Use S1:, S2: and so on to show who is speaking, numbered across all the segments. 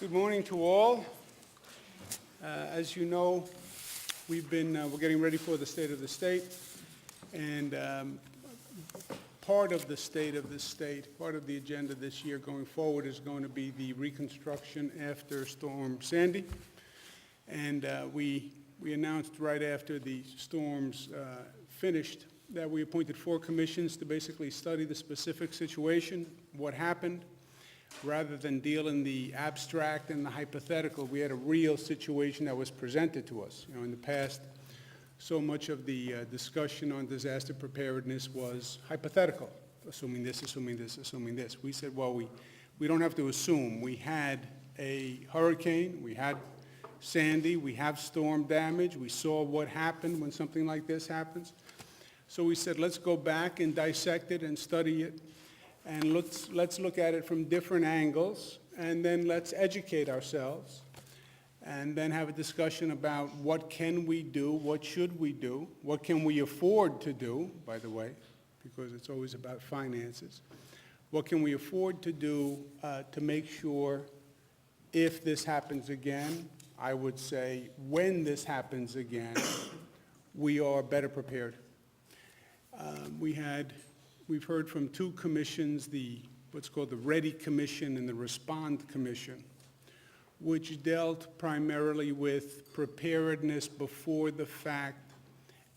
S1: Good morning to all. As you know, we're getting ready for the State of the State, and part of the State of the State, part of the agenda this year going forward is going to be the reconstruction after Storm Sandy. And we announced right after the storms finished that we appointed 4 commissions to basically study the specific situation, what happened. Rather than deal in the abstract and the hypothetical, we had a real situation that was presented to us. You know, in the past, so much of the discussion on disaster preparedness was hypothetical, assuming this, assuming this, assuming this. We said, well, we don't have to assume. We had a hurricane, we had Sandy, we have storm damage, we saw what happened when something like this happens. So we said, let's go back and dissect it and study it. And let's look at it from different angles, and then let's educate ourselves, and then have a discussion about what can we do, what should we do, what can we afford to do, by the way, because it's always about finances. What can we afford to do to make sure if this happens again, I would say when this happens again, we are better prepared. We've heard from 2 commissions, what's called the Ready Commission and the Respond Commission, which dealt primarily with preparedness before the fact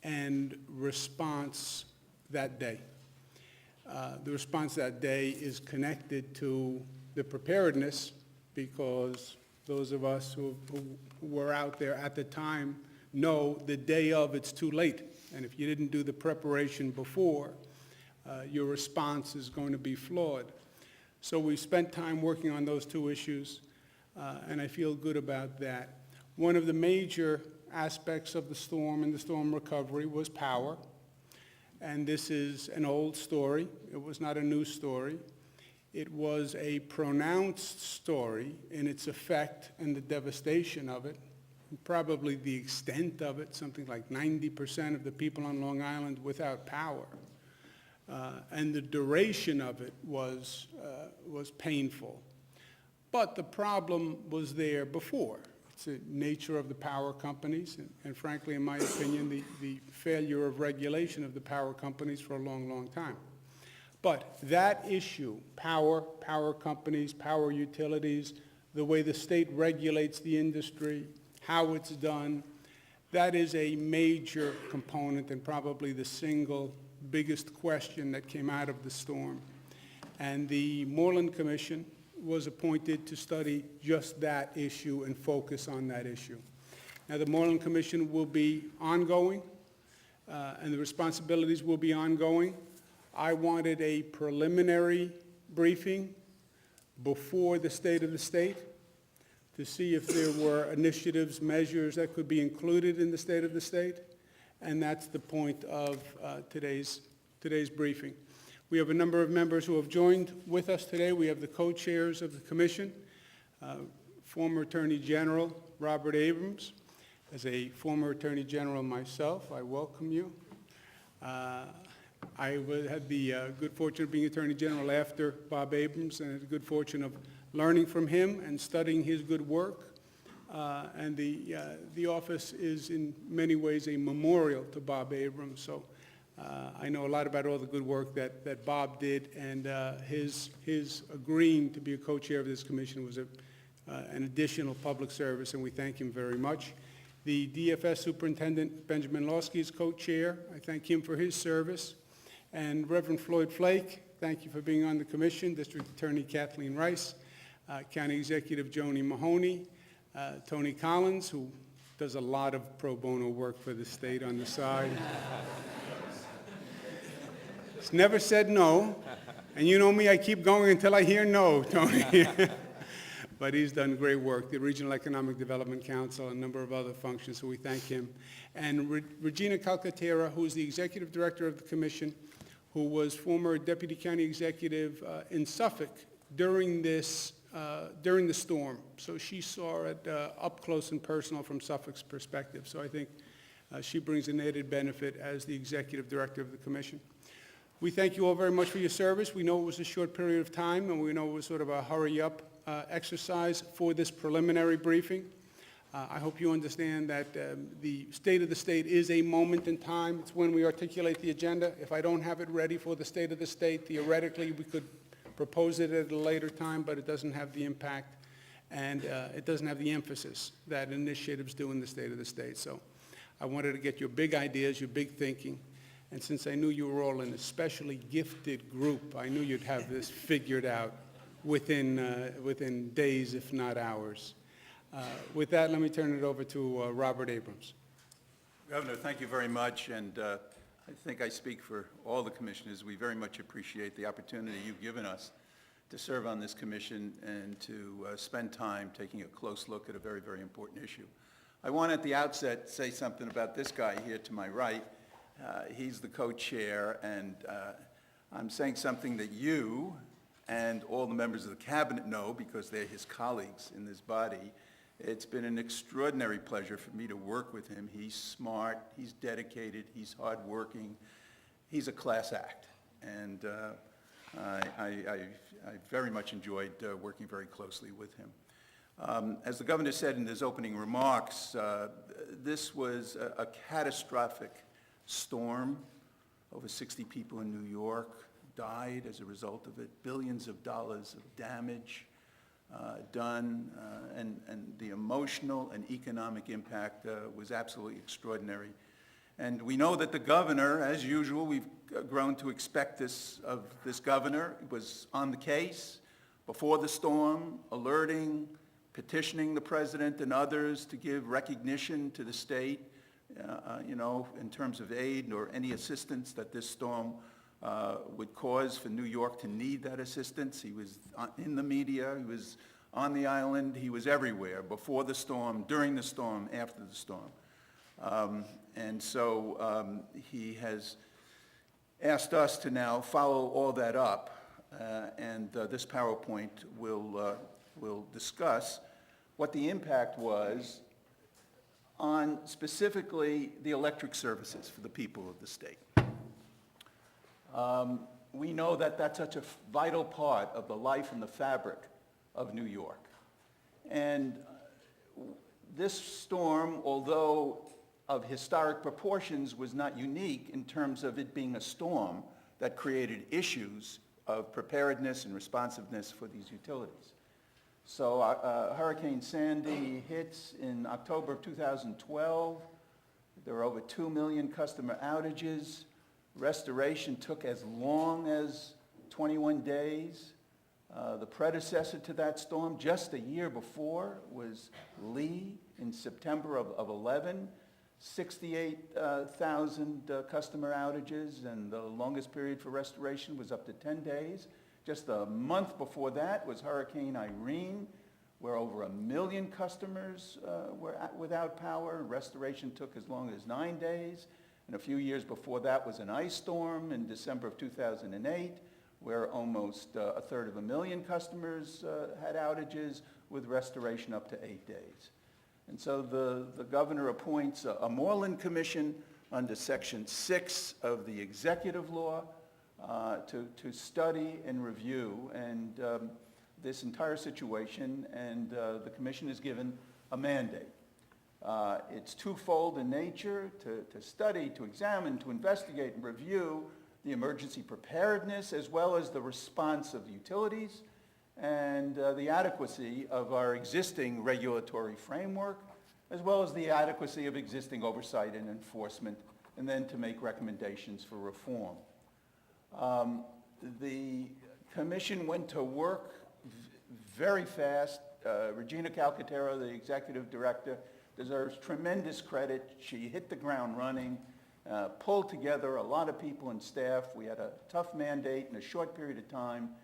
S1: and response that day. The response that day is connected to the preparedness because those of us who were out there at the time know the day of it's too late. And if you didn't do the preparation before, your response is going to be flawed. So we spent time working on those 2 issues, and I feel good about that. One of the major aspects of the storm and the storm recovery was power, and this is an old story. It was not a new story. It was a pronounced story in its effect and the devastation of it, and probably the extent of it, something like 90% of the people on Long Island without power. And the duration of it was painful. But the problem was there before. It's the nature of the power companies, and frankly, in my opinion, the failure of regulation of the power companies for a long, long time. But that issue, power companies, power utilities, the way the state regulates the industry, how it's done, that is a major component and probably the single biggest question that came out of the storm. And the Moreland Commission was appointed to study just that issue and focus on that issue. Now, the Moreland Commission will be ongoing, and the responsibilities will be ongoing. I wanted a preliminary briefing before the State of the State to see if there were initiatives, measures that could be included in the State of the State. And that's the point of today's briefing. We have a number of members who have joined with us today. We have the co-chairs of the commission, former Attorney General Robert Abrams. As a former Attorney General myself, I welcome you. I had the good fortune of being Attorney General after Bob Abrams, and had the good fortune of learning from him and studying his good work. And the office is in many ways a memorial to Bob Abrams. So I know a lot about all the good work that Bob did, and his agreeing to be a co-chair of this commission was an additional public service, and we thank him very much. The DFS Superintendent Benjamin Lawsky is co-chair. I thank him for his service. And Reverend Floyd Flake, thank you for being on the commission. District Attorney Kathleen Rice, County Executive Joanie Mahoney, Tony Collins, who does a lot of pro bono work for the state on the side. He's never said no, and you know me, I keep going until I hear no, Tony. But he's done great work, the Regional Economic Development Council, a number of other functions, so we thank him. And Regina Calcaterra, who is the Executive Director of the Commission, who was former Deputy County Executive in Suffolk during the storm. So she saw it up close and personal from Suffolk's perspective. So I think she brings an added benefit as the Executive Director of the Commission. We thank you all very much for your service. We know it was a short period of time, and we know it was sort of a hurry-up exercise for this preliminary briefing. I hope you understand that the State of the State is a moment in time. It's when we articulate the agenda. If I don't have it ready for the State of the State, theoretically, we could propose it at a later time, but it doesn't have the impact and it doesn't have the emphasis that initiatives do in the State of the State. So I wanted to get your big ideas, your big thinking. And since I knew you were all an especially gifted group, I knew you'd have this figured out within days, if not hours. With that, let me turn it over to Robert Abrams.
S2: Governor, thank you very much, and I think I speak for all the commissioners. We very much appreciate the opportunity you've given us to serve on this commission and to spend time taking a close look at a very, very important issue. I want at the outset to say something about this guy here to my right. He's the co-chair, and I'm saying something that you and all the members of the cabinet know because they're his colleagues in this body. It's been an extraordinary pleasure for me to work with him. He's smart, he's dedicated, he's hardworking, he's a class act. And I very much enjoyed working very closely with him. As the governor said in his opening remarks, this was a catastrophic storm. Over 60 people in New York died as a result of it, billions of dollars of damage done, and the emotional and economic impact was absolutely extraordinary. And we know that the governor, as usual, we've grown to expect this of this governor, was on the case before the storm, alerting, petitioning the president and others to give recognition to the state, in terms of aid or any assistance that this storm would cause for New York to need that assistance. He was in the media, he was on the island, he was everywhere, before the storm, during the storm, after the storm. And so he has asked us to now follow all that up, and this PowerPoint will discuss what the impact was on specifically the electric services for the people of the state. We know that that's such a vital part of the life and the fabric of New York. And this storm, although of historic proportions, was not unique in terms of it being a storm that created issues of preparedness and responsiveness for these utilities. So Hurricane Sandy hits in October of 2012. There were over 2 million customer outages. Restoration took as long as 21 days. The predecessor to that storm, just a year before, was Lee in September of 11. 68,000 customer outages, and the longest period for restoration was up to 10 days. Just a month before that was Hurricane Irene, where over 1 million customers were without power. Restoration took as long as 9 days. And a few years before that was an ice storm in December of 2008, where almost 1/3 customers had outages, with restoration up to 8 days. And so the governor appoints a Moreland commission under Section 6 of the executive law to study and review this entire situation, and the commission is given a mandate. It's twofold in nature: to study, to examine, to investigate and review the emergency preparedness as well as the response of the utilities and the adequacy of our existing regulatory framework, as well as the adequacy of existing oversight and enforcement, and then to make recommendations for reform. The commission went to work very fast. Regina Calcaterra, the executive director, deserves tremendous credit. She hit the ground running, pulled together a lot of people and staff. We had a tough mandate in a short period of time,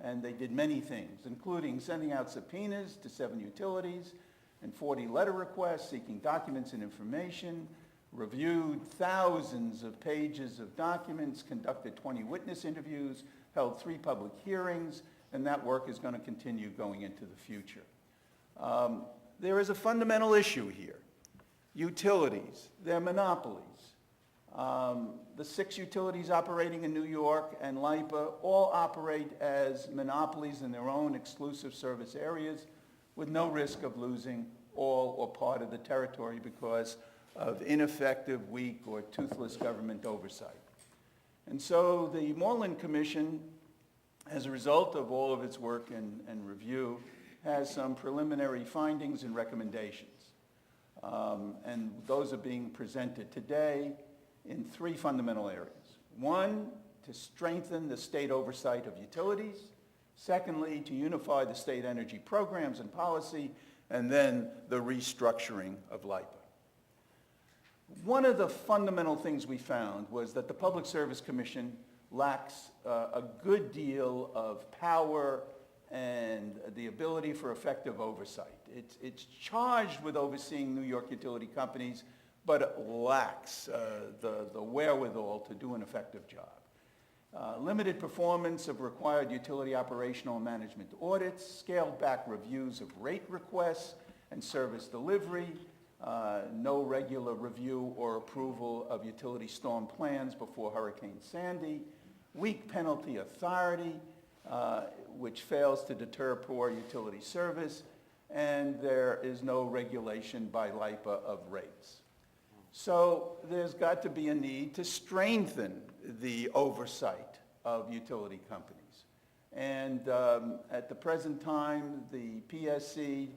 S2: and they did many things, including sending out subpoenas to 7 utilities and 40 letter requests seeking documents and information, reviewed thousands of pages of documents, conducted 20 witness interviews, held 3 public hearings, and that work is going to continue going into the future. There is a fundamental issue here. Utilities, they're monopolies. The 6 utilities operating in New York and LIPA all operate as monopolies in their own exclusive service areas with no risk of losing all or part of the territory because of ineffective, weak, or toothless government oversight. And so the Moreland Commission, as a result of all of its work and review, has some preliminary findings and recommendations. And those are being presented today in 3 fundamental areas. 1, to strengthen the state oversight of utilities. Secondly, to unify the state energy programs and policy. And then the restructuring of LIPA. One of the fundamental things we found was that the Public Service Commission lacks a good deal of power and the ability for effective oversight. It's charged with overseeing New York utility companies, but it lacks the wherewithal to do an effective job. Limited performance of required utility operational and management audits, scaled back reviews of rate requests and service delivery, no regular review or approval of utility storm plans before Hurricane Sandy, weak penalty authority, which fails to deter poor utility service, and there is no regulation by LIPA of rates. So there's got to be a need to strengthen the oversight of utility companies. And at the present time, the PSC,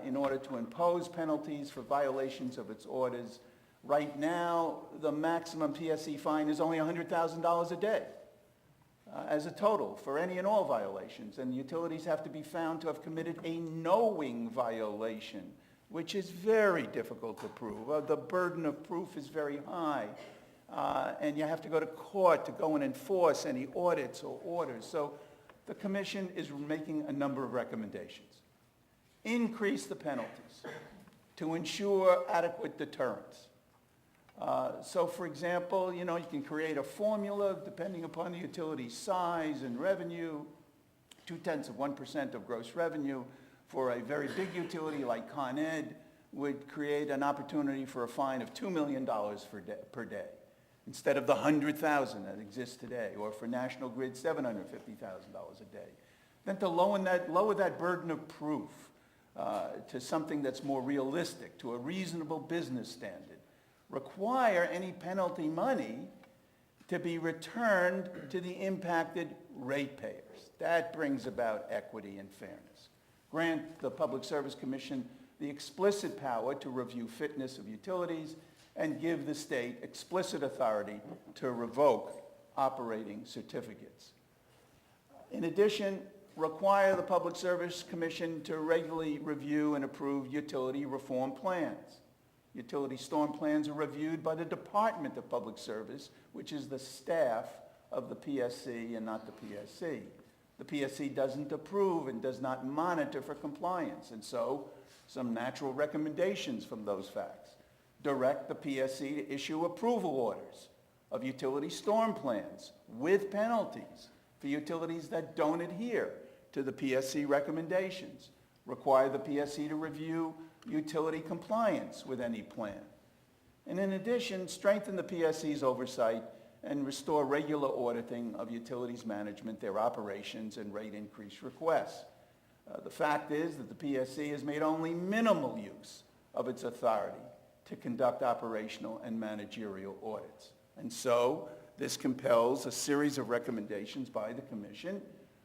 S2: in order to impose penalties for violations of its orders, right now, the maximum PSC fine is only $100,000 a day as a total for any and all violations. And utilities have to be found to have committed a knowing violation, which is very difficult to prove. The burden of proof is very high. And you have to go to court to go and enforce any audits or orders. So the commission is making a number of recommendations. Increase the penalties to ensure adequate deterrence. So for example, you can create a formula depending upon the utility's size and revenue, 0.2% of gross revenue. For a very big utility like Con Ed would create an opportunity for a fine of $2 million per day instead of the $100,000 that exists today, or for National Grid, $750,000 a day. Then to lower that burden of proof to something that's more realistic, to a reasonable business standard. Require any penalty money to be returned to the impacted ratepayers. That brings about equity and fairness. Grant the Public Service Commission the explicit power to review fitness of utilities and give the state explicit authority to revoke operating certificates. In addition, require the Public Service Commission to regularly review and approve utility reform plans. Utility storm plans are reviewed by the Department of Public Service, which is the staff of the PSC and not the PSC. The PSC doesn't approve and does not monitor for compliance, and so some natural recommendations from those facts. Direct the PSC to issue approval orders of utility storm plans with penalties for utilities that don't adhere to the PSC recommendations. Require the PSC to review utility compliance with any plan. And in addition, strengthen the PSC's oversight and restore regular auditing of utilities management, their operations, and rate increase requests. The fact is that the PSC has made only minimal use of its authority to conduct operational and managerial audits. And so this compels a series of recommendations by the Commission.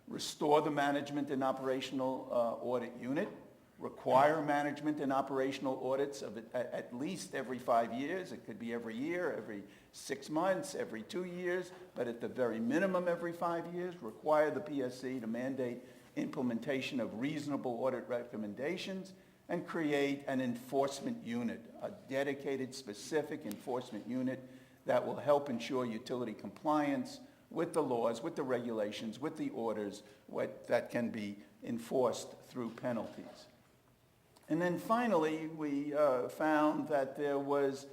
S2: Restore the management and operational audit unit. Require management and operational audits of at least every 5 years. It could be every year, every 6 months, every 2 years, but at the very minimum every 5 years. Require the PSC to mandate implementation of reasonable audit recommendations and create an enforcement unit, a dedicated, specific enforcement unit that will help ensure utility compliance with the laws, with the regulations, with the orders, that can be enforced through penalties. And then finally, we found that there was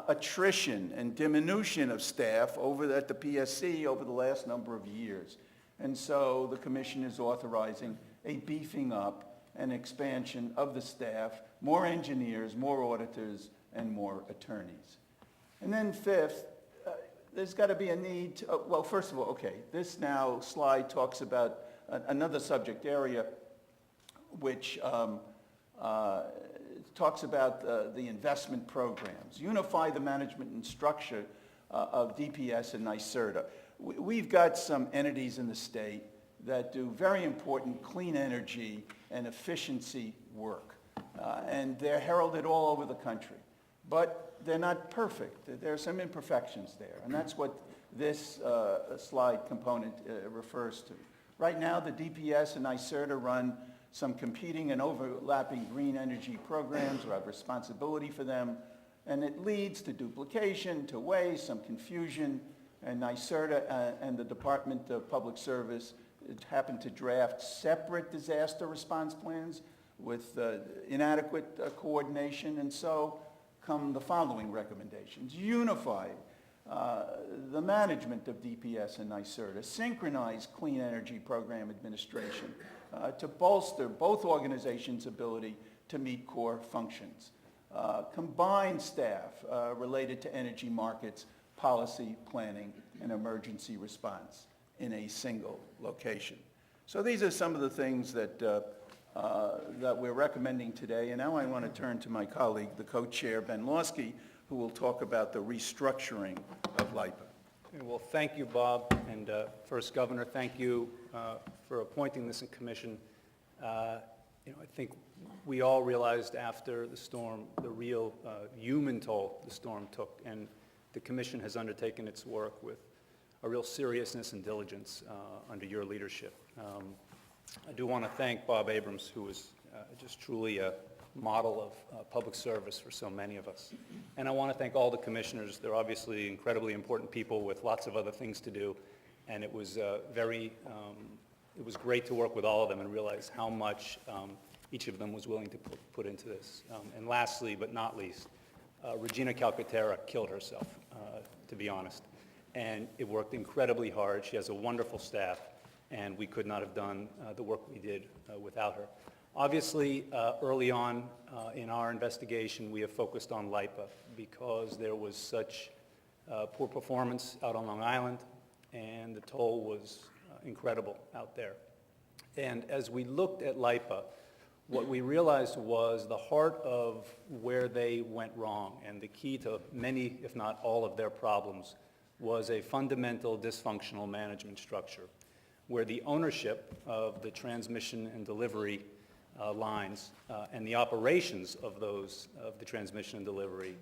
S2: attrition and diminution of staff at the PSC over the last number of years. And so the Commission is authorizing a beefing up and expansion of the staff, more engineers, more auditors, and more attorneys. And then fifth, there's got to be a need to, well, first of all, okay, this now slide talks about another subject area, which talks about the investment programs, unify the management and structure of DPS and NYSERDA. We've got some entities in the state that do very important clean energy and efficiency work, and they're heralded all over the country. But they're not perfect. There are some imperfections there, and that's what this slide component refers to. Right now, the DPS and NYSERDA run some competing and overlapping green energy programs or have responsibility for them, and it leads to duplication, to waste, some confusion, and NYSERDA and the Department of Public Service happen to draft separate disaster response plans with inadequate coordination, and so come the following recommendations. Unify the management of DPS and NYSERDA, synchronize clean energy program administration to bolster both organizations' ability to meet core functions. Combine staff related to energy markets, policy, planning, and emergency response in a single location. So these are some of the things that that we're recommending today. And now I want to turn to my colleague, the co-chair, Ben Lawsky, who will talk about the restructuring of LIPA.
S3: Well, thank you, Bob. And first, Governor, thank you for appointing this commission. I think we all realized after the storm the real human toll the storm took, and the commission has undertaken its work with a real seriousness and diligence under your leadership. I do want to thank Bob Abrams, who is just truly a model of public service for so many of us. And I want to thank all the commissioners. They're obviously incredibly important people with lots of other things to do, and it was it was great to work with all of them and realize how much each of them was willing to put into this. And lastly, but not least, Regina Calcaterra killed herself, to be honest, and it worked incredibly hard. She has a wonderful staff, and we could not have done the work we did without her. Obviously, early on in our investigation, we have focused on LIPA because there was such poor performance out on Long Island, and the toll was incredible out there. And as we looked at LIPA, what we realized was the heart of where they went wrong, and the key to many, if not all, of their problems was a fundamental dysfunctional management structure, where the ownership of the transmission and delivery lines and the operations of the transmission and delivery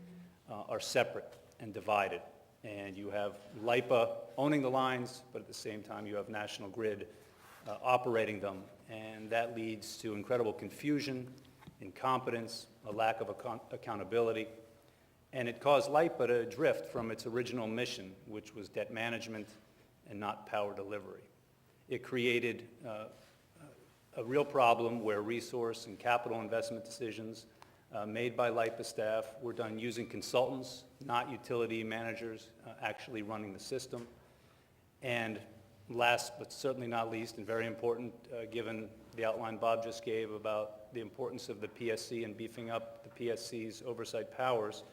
S3: are separate and divided. And you have LIPA owning the lines, but at the same time you have National Grid operating them, and that leads to incredible confusion, incompetence, a lack of accountability, and it caused LIPA to drift from its original mission, which was debt management and not power delivery. It created a real problem where resource and capital investment decisions made by LIPA staff were done using consultants, not utility managers actually running the system. And last but certainly not least, and very important given the outline Bob just gave about the importance of the PSC and beefing up the PSC's oversight powers,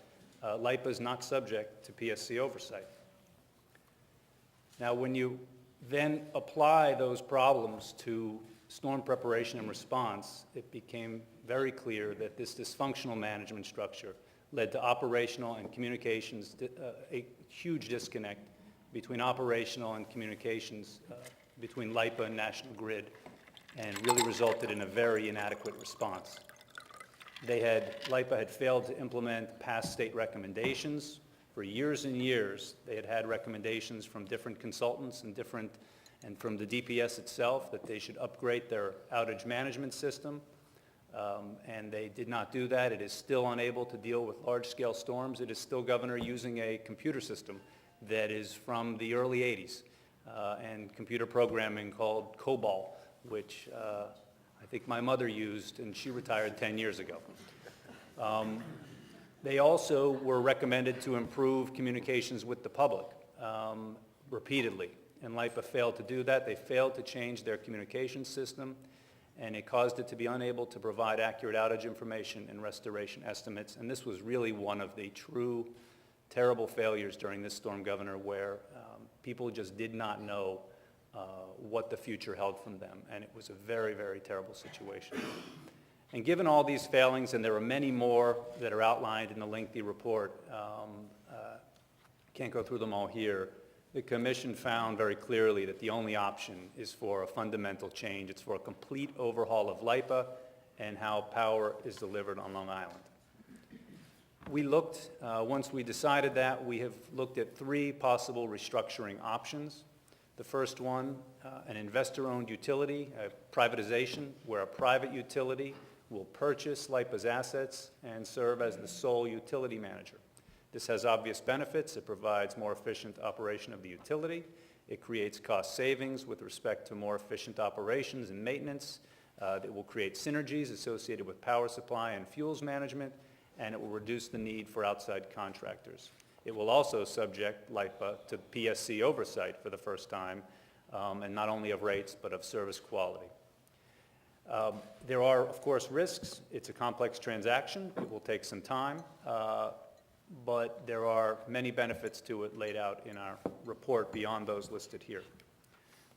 S3: LIPA is not subject to PSC oversight. Now, when you then apply those problems to storm preparation and response, it became very clear that this dysfunctional management structure led to operational and communications, a huge disconnect between operational and communications between LIPA and National Grid, and really resulted in a very inadequate response. LIPA had failed to implement past state recommendations. For years and years, they had had recommendations from different consultants and from the DPS itself that they should upgrade their outage management system, and they did not do that. It is still unable to deal with large-scale storms. It is still, Governor, using a computer system that is from the early 80s and computer programming called COBOL, which I think my mother used, and she retired 10 years ago. They also were recommended to improve communications with the public repeatedly, and LIPA failed to do that. They failed to change their communication system, and it caused it to be unable to provide accurate outage information and restoration estimates, and this was really one of the true terrible failures during this storm, Governor, where people just did not know what the future held from them, and it was a very, very terrible situation. And given all these failings, and there are many more that are outlined in the lengthy report, can't go through them all here, the Commission found very clearly that the only option is for a fundamental change. It's for a complete overhaul of LIPA and how power is delivered on Long Island. We looked, once we decided that, we have looked at 3 possible restructuring options. The first one, an investor-owned utility, privatization, where a private utility will purchase LIPA's assets and serve as the sole utility manager. This has obvious benefits. It provides more efficient operation of the utility. It creates cost savings with respect to more efficient operations and maintenance. That will create synergies associated with power supply and fuels management, and it will reduce the need for outside contractors. It will also subject LIPA to PSC oversight for the first time, and not only of rates, but of service quality. There are, of course, risks. It's a complex transaction. It will take some time, but there are many benefits to it laid out in our report beyond those listed here.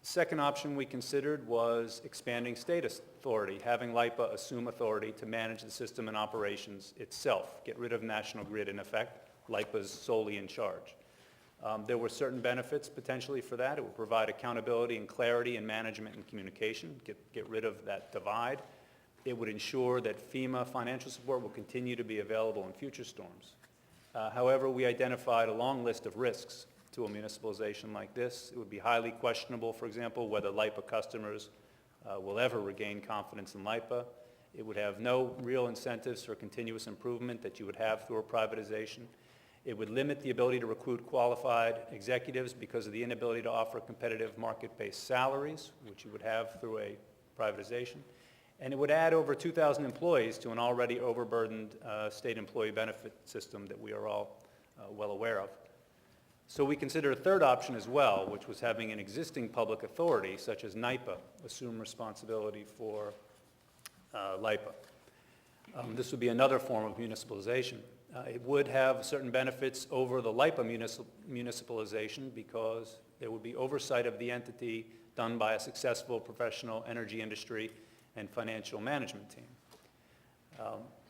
S3: The second option we considered was expanding state authority, having LIPA assume authority to manage the system and operations itself, get rid of National Grid in effect. LIPA's solely in charge. There were certain benefits potentially for that. It would provide accountability and clarity in management and communication, get rid of that divide. It would ensure that FEMA financial support will continue to be available in future storms. However, we identified a long list of risks to a municipalization like this. It would be highly questionable, for example, whether LIPA customers will ever regain confidence in LIPA. It would have no real incentives for continuous improvement that you would have through a privatization. It would limit the ability to recruit qualified executives because of the inability to offer competitive market-based salaries, which you would have through a privatization. And it would add over 2,000 employees to an already overburdened state employee benefit system that we are all well aware of. So we considered a third option as well, which was having an existing public authority, such as NYPA, assume responsibility for LIPA. This would be another form of municipalization. It would have certain benefits over the LIPA municipalization because there would be oversight of the entity done by a successful professional energy industry and financial management team.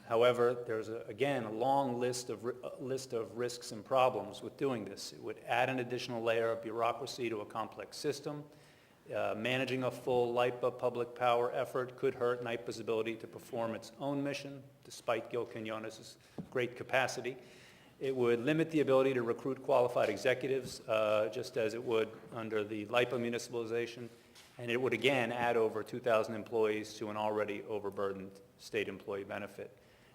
S3: However, there's, again, a long list of risks and problems with doing this. It would add an additional layer of bureaucracy to a complex system. Managing a full LIPA public power effort could hurt NYPA's ability to perform its own mission, despite Gil Quinones' great capacity. It would limit the ability to recruit qualified executives, just as it would under the LIPA municipalization. And it would, again, add over 2,000 employees to an already overburdened state employee benefit.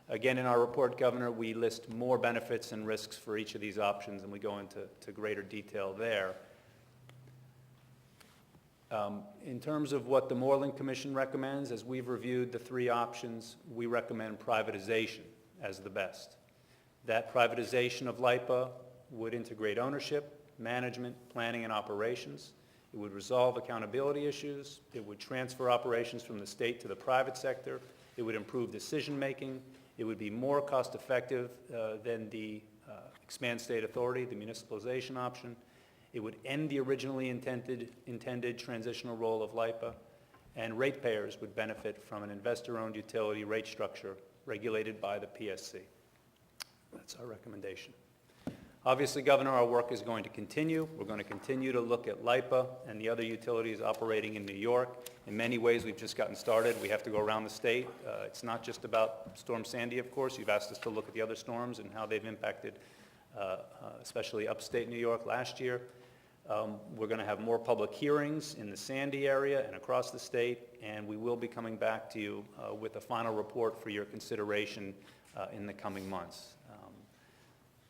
S3: Again, in our report, Governor, we list more benefits and risks for each of these options, and we go into greater detail there. In terms of what the Moreland Commission recommends, as we've reviewed the 3 options, we recommend privatization as the best. That privatization of LIPA would integrate ownership, management, planning, and operations. It would resolve accountability issues. It would transfer operations from the state to the private sector. It would improve decision-making. It would be more cost-effective than the expand state authority, the municipalization option. It would end the originally intended transitional role of LIPA, and ratepayers would benefit from an investor-owned utility rate structure regulated by the PSC. That's our recommendation. Obviously, Governor, our work is going to continue. We're going to continue to look at LIPA and the other utilities operating in New York. In many ways, we've just gotten started. We have to go around the state. It's not just about Storm Sandy, of course. You've asked us to look at the other storms and how they've impacted, especially upstate New York last year. We're going to have more public hearings in the Sandy area and across the state, and we will be coming back to you with a final report for your consideration in the coming months.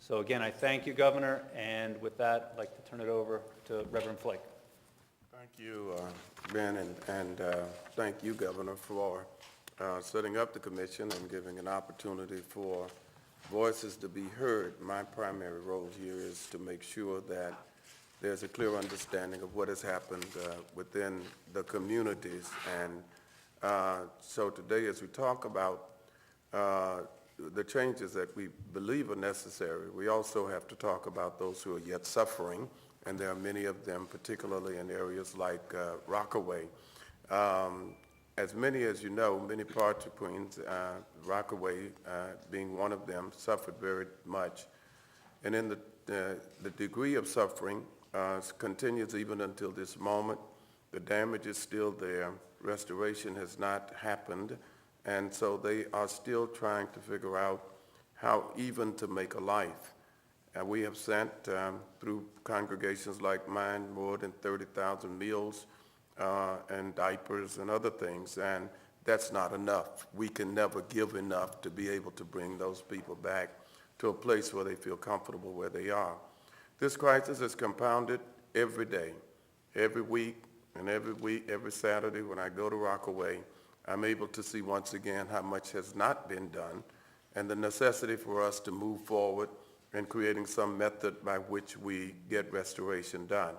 S3: So again, I thank you, Governor, and with that, I'd like to turn it over to Reverend Flake.
S4: Thank you, Ben, and thank you, Governor, for setting up the commission and giving an opportunity for voices to be heard. My primary role here is to make sure that there's a clear understanding of what has happened within the communities. And so today, as we talk about the changes that we believe are necessary, we also have to talk about those who are yet suffering, and there are many of them, particularly in areas like Rockaway. As many as you know, many parts of Queens, Rockaway being one of them, suffered very much. And in the degree of suffering continues even until this moment. The damage is still there. Restoration has not happened. And so they are still trying to figure out how even to make a life. We have sent through congregations like mine more than 30,000 meals and diapers and other things, and that's not enough. We can never give enough to be able to bring those people back to a place where they feel comfortable where they are. This crisis is compounded every day, every week, and every Saturday when I go to Rockaway, I'm able to see once again how much has not been done and the necessity for us to move forward in creating some method by which we get restoration done.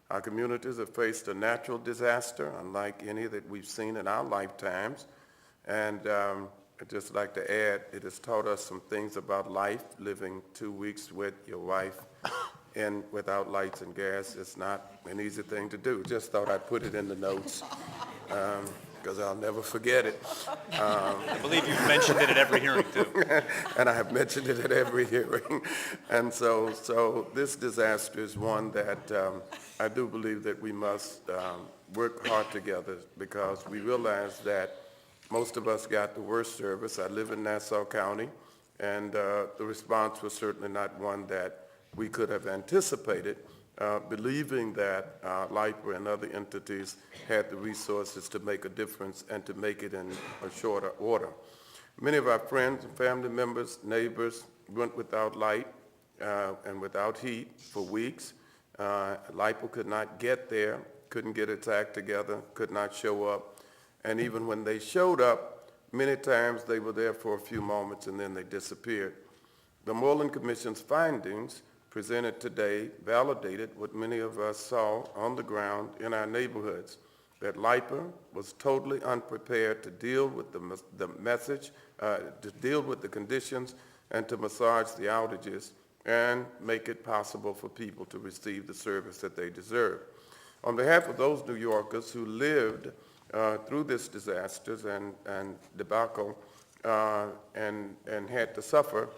S4: Our communities have faced a natural disaster unlike any that we've seen in our lifetimes. And I'd just like to add, it has taught us some things about life. Living 2 weeks with your wife and without lights and gas is not an easy thing to do. Just thought I'd put it in the notes because I'll never forget it.
S3: I believe you've mentioned it at every hearing, too.
S4: And I have mentioned it at every hearing. And so this disaster is one that I do believe that we must work hard together because we realize that most of us got the worst service. I live in Nassau County, and the response was certainly not one that we could have anticipated, believing that LIPA and other entities had the resources to make a difference and to make it in a shorter order. Many of our friends and family members, neighbors, went without light and without heat for weeks. LIPA could not get there, couldn't get its act together, could not show up. And even when they showed up, many times they were there for a few moments and then they disappeared. The Moreland Commission's findings presented today validated what many of us saw on the ground in our neighborhoods, that LIPA was totally unprepared to deal with the message, to deal with the conditions, and to massage the outages and make it possible for people to receive the service that they deserve. On behalf of those New Yorkers who lived through this disasters and debacle and had to suffer,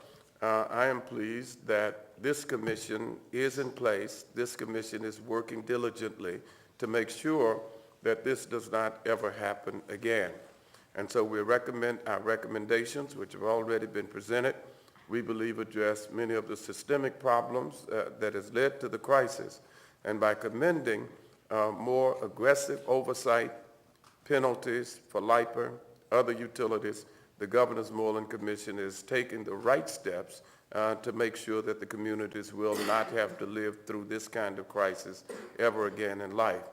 S4: I am pleased that this commission is in place. This commission is working diligently to make sure that this does not ever happen again. And so we recommend our recommendations, which have already been presented, we believe address many of the systemic problems that has led to the crisis. And by commending more aggressive oversight, penalties for LIPA, other utilities, the Governor's Moreland Commission is taking the right steps to make sure that the communities will not have to live through this kind of crisis ever again in life.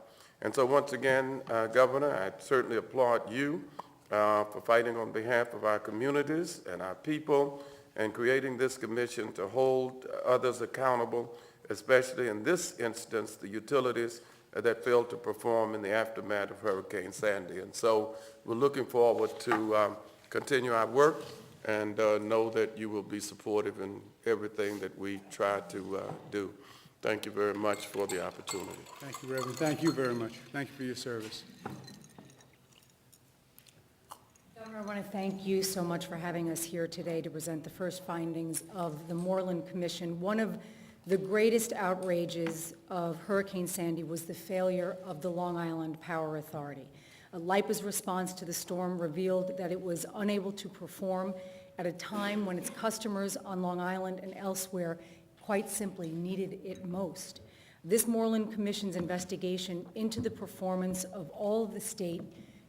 S4: And so once again, Governor, I certainly applaud you for fighting on behalf of our communities and our people and creating this commission to hold others accountable, especially in this instance, the utilities that failed to perform in the aftermath of Hurricane Sandy. And so we're looking forward to continue our work and know that you will be supportive in everything that we try to do. Thank you very much for the opportunity.
S1: Thank you, Reverend. Thank you very much. Thank you for your service.
S5: Governor, I want to thank you so much for having us here today to present the first findings of the Moreland Commission. One of the greatest outrages of Hurricane Sandy was the failure of the Long Island Power Authority. LIPA's response to the storm revealed that it was unable to perform at a time when its customers on Long Island and elsewhere quite simply needed it most. This Moreland Commission's investigation into the performance of all of the state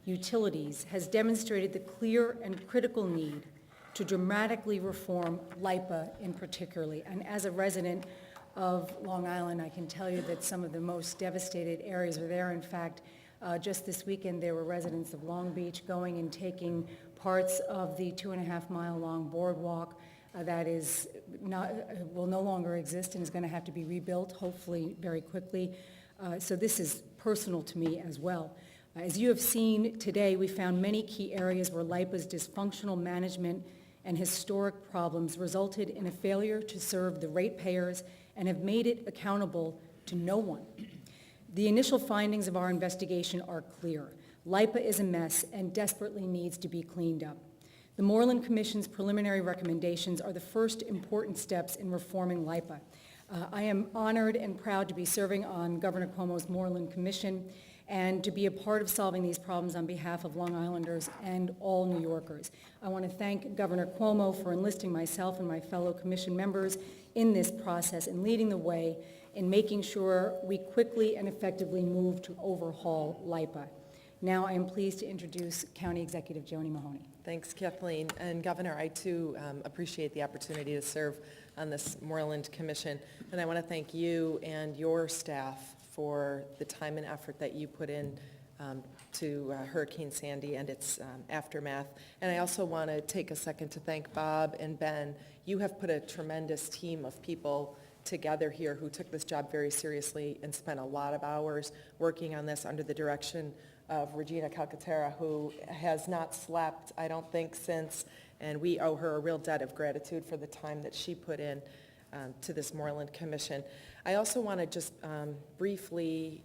S5: utilities has demonstrated the clear and critical need to dramatically reform LIPA in particular. And as a resident of Long Island, I can tell you that some of the most devastated areas are there. In fact, just this weekend, there were residents of Long Beach going and taking parts of the 2.5-mile-long boardwalk that will no longer exist and is going to have to be rebuilt, hopefully very quickly. So this is personal to me as well. As you have seen today, we found many key areas where LIPA's dysfunctional management and historic problems resulted in a failure to serve the ratepayers and have made it accountable to no one. The initial findings of our investigation are clear. LIPA is a mess and desperately needs to be cleaned up. The Moreland Commission's preliminary recommendations are the first important steps in reforming LIPA. I am honored and proud to be serving on Governor Cuomo's Moreland Commission and to be a part of solving these problems on behalf of Long Islanders and all New Yorkers. I want to thank Governor Cuomo for enlisting myself and my fellow commission members in this process and leading the way in making sure we quickly and effectively move to overhaul LIPA. Now I am pleased to introduce County Executive Joanie Mahoney.
S6: Thanks, Kathleen. And Governor, I too appreciate the opportunity to serve on this Moreland Commission. And I want to thank you and your staff for the time and effort that you put in to Hurricane Sandy and its aftermath. And I also want to take a second to thank Bob and Ben. You have put a tremendous team of people together here who took this job very seriously and spent a lot of hours working on this under the direction of Regina Calcaterra, who has not slept, I don't think, since, and we owe her a real debt of gratitude for the time that she put in to this Moreland Commission. I also want to just briefly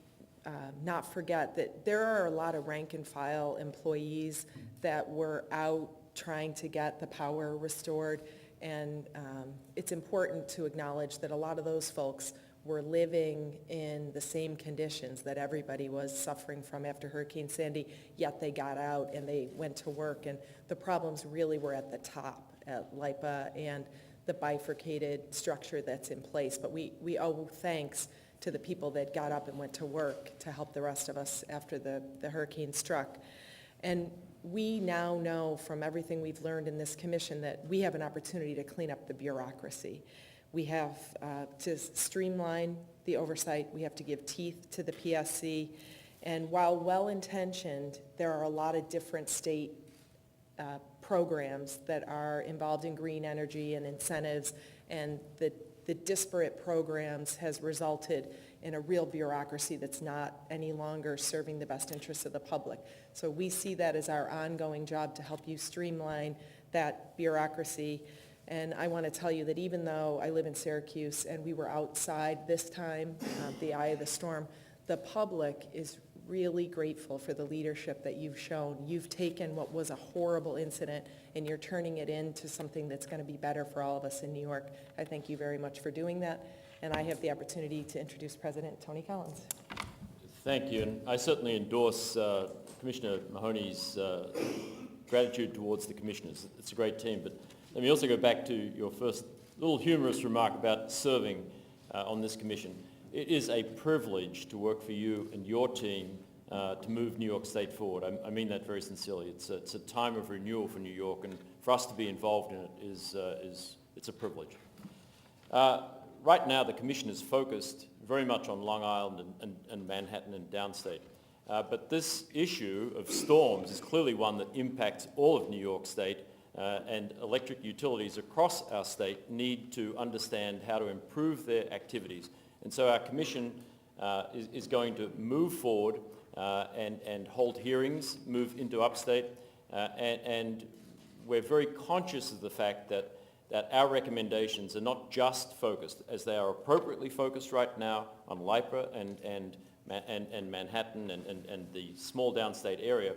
S6: not forget that there are a lot of rank and file employees that were out trying to get the power restored, and it's important to acknowledge that a lot of those folks were living in the same conditions that everybody was suffering from after Hurricane Sandy, yet they got out and they went to work, and the problems really were at the top at LIPA and the bifurcated structure that's in place. But we owe thanks to the people that got up and went to work to help the rest of us after the hurricane struck. And we now know from everything we've learned in this commission that we have an opportunity to clean up the bureaucracy. We have to streamline the oversight. We have to give teeth to the PSC. And while well-intentioned, there are a lot of different state programs that are involved in green energy and incentives, and the disparate programs has resulted in a real bureaucracy that's not any longer serving the best interests of the public. So we see that as our ongoing job to help you streamline that bureaucracy. And I want to tell you that even though I live in Syracuse and we were outside this time, the eye of the storm, the public is really grateful for the leadership that you've shown. You've taken what was a horrible incident and you're turning it into something that's going to be better for all of us in New York. I thank you very much for doing that. And I have the opportunity to introduce President Tony Collins.
S7: Thank you, and I certainly endorse Commissioner Mahoney's gratitude towards the commissioners. It's a great team, but let me also go back to your first little humorous remark about serving on this commission. It is a privilege to work for you and your team to move New York State forward. I mean that very sincerely. It's a time of renewal for New York, and for us to be involved in it it's a privilege. Right now, the commission is focused very much on Long Island and Manhattan and downstate. But this issue of storms is clearly one that impacts all of New York State, and electric utilities across our state need to understand how to improve their activities. And so our commission is going to move forward and hold hearings, move into upstate, and we're very conscious of the fact that our recommendations are not just focused, as they are appropriately focused right now, on LIPA and Manhattan and the small downstate area.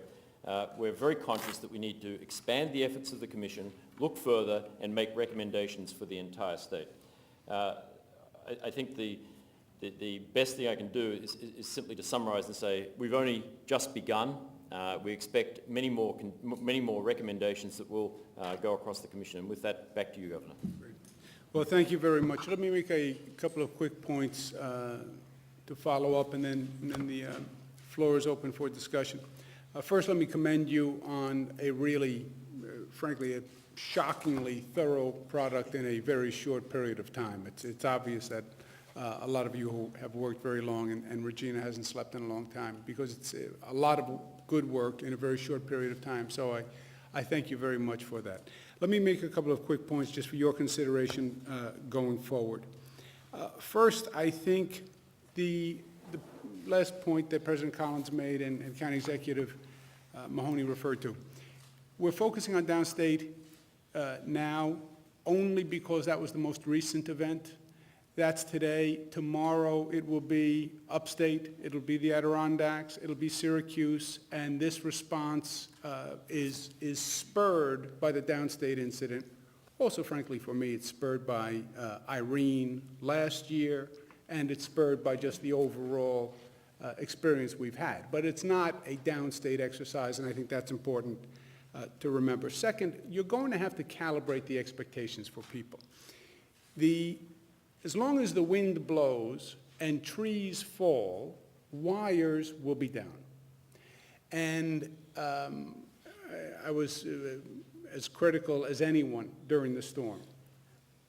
S7: We're very conscious that we need to expand the efforts of the Commission, look further, and make recommendations for the entire state. I think the best thing I can do is simply to summarize and say we've only just begun. We expect many more recommendations that will go across the Commission. And with that, back to you, Governor.
S1: Great. Well, thank you very much. Let me make a couple of quick points to follow up, and then the floor is open for discussion. First, let me commend you on a really, frankly, a shockingly thorough product in a very short period of time. It's obvious that a lot of you who have worked very long, and Regina hasn't slept in a long time, because it's a lot of good work in a very short period of time. So I thank you very much for that. Let me make a couple of quick points just for your consideration going forward. First, I think the last point that President Collins made and County Executive Mahoney referred to, we're focusing on downstate now, only because that was the most recent event. That's today. Tomorrow, it will be upstate, it'll be the Adirondacks, it'll be Syracuse, and this response is spurred by the downstate incident. Also, frankly, for me, it's spurred by Irene last year, and it's spurred by just the overall experience we've had. But it's not a downstate exercise, and I think that's important to remember. Second, you're going to have to calibrate the expectations for people. As long as the wind blows and trees fall, wires will be down. And I was as critical as anyone during the storm.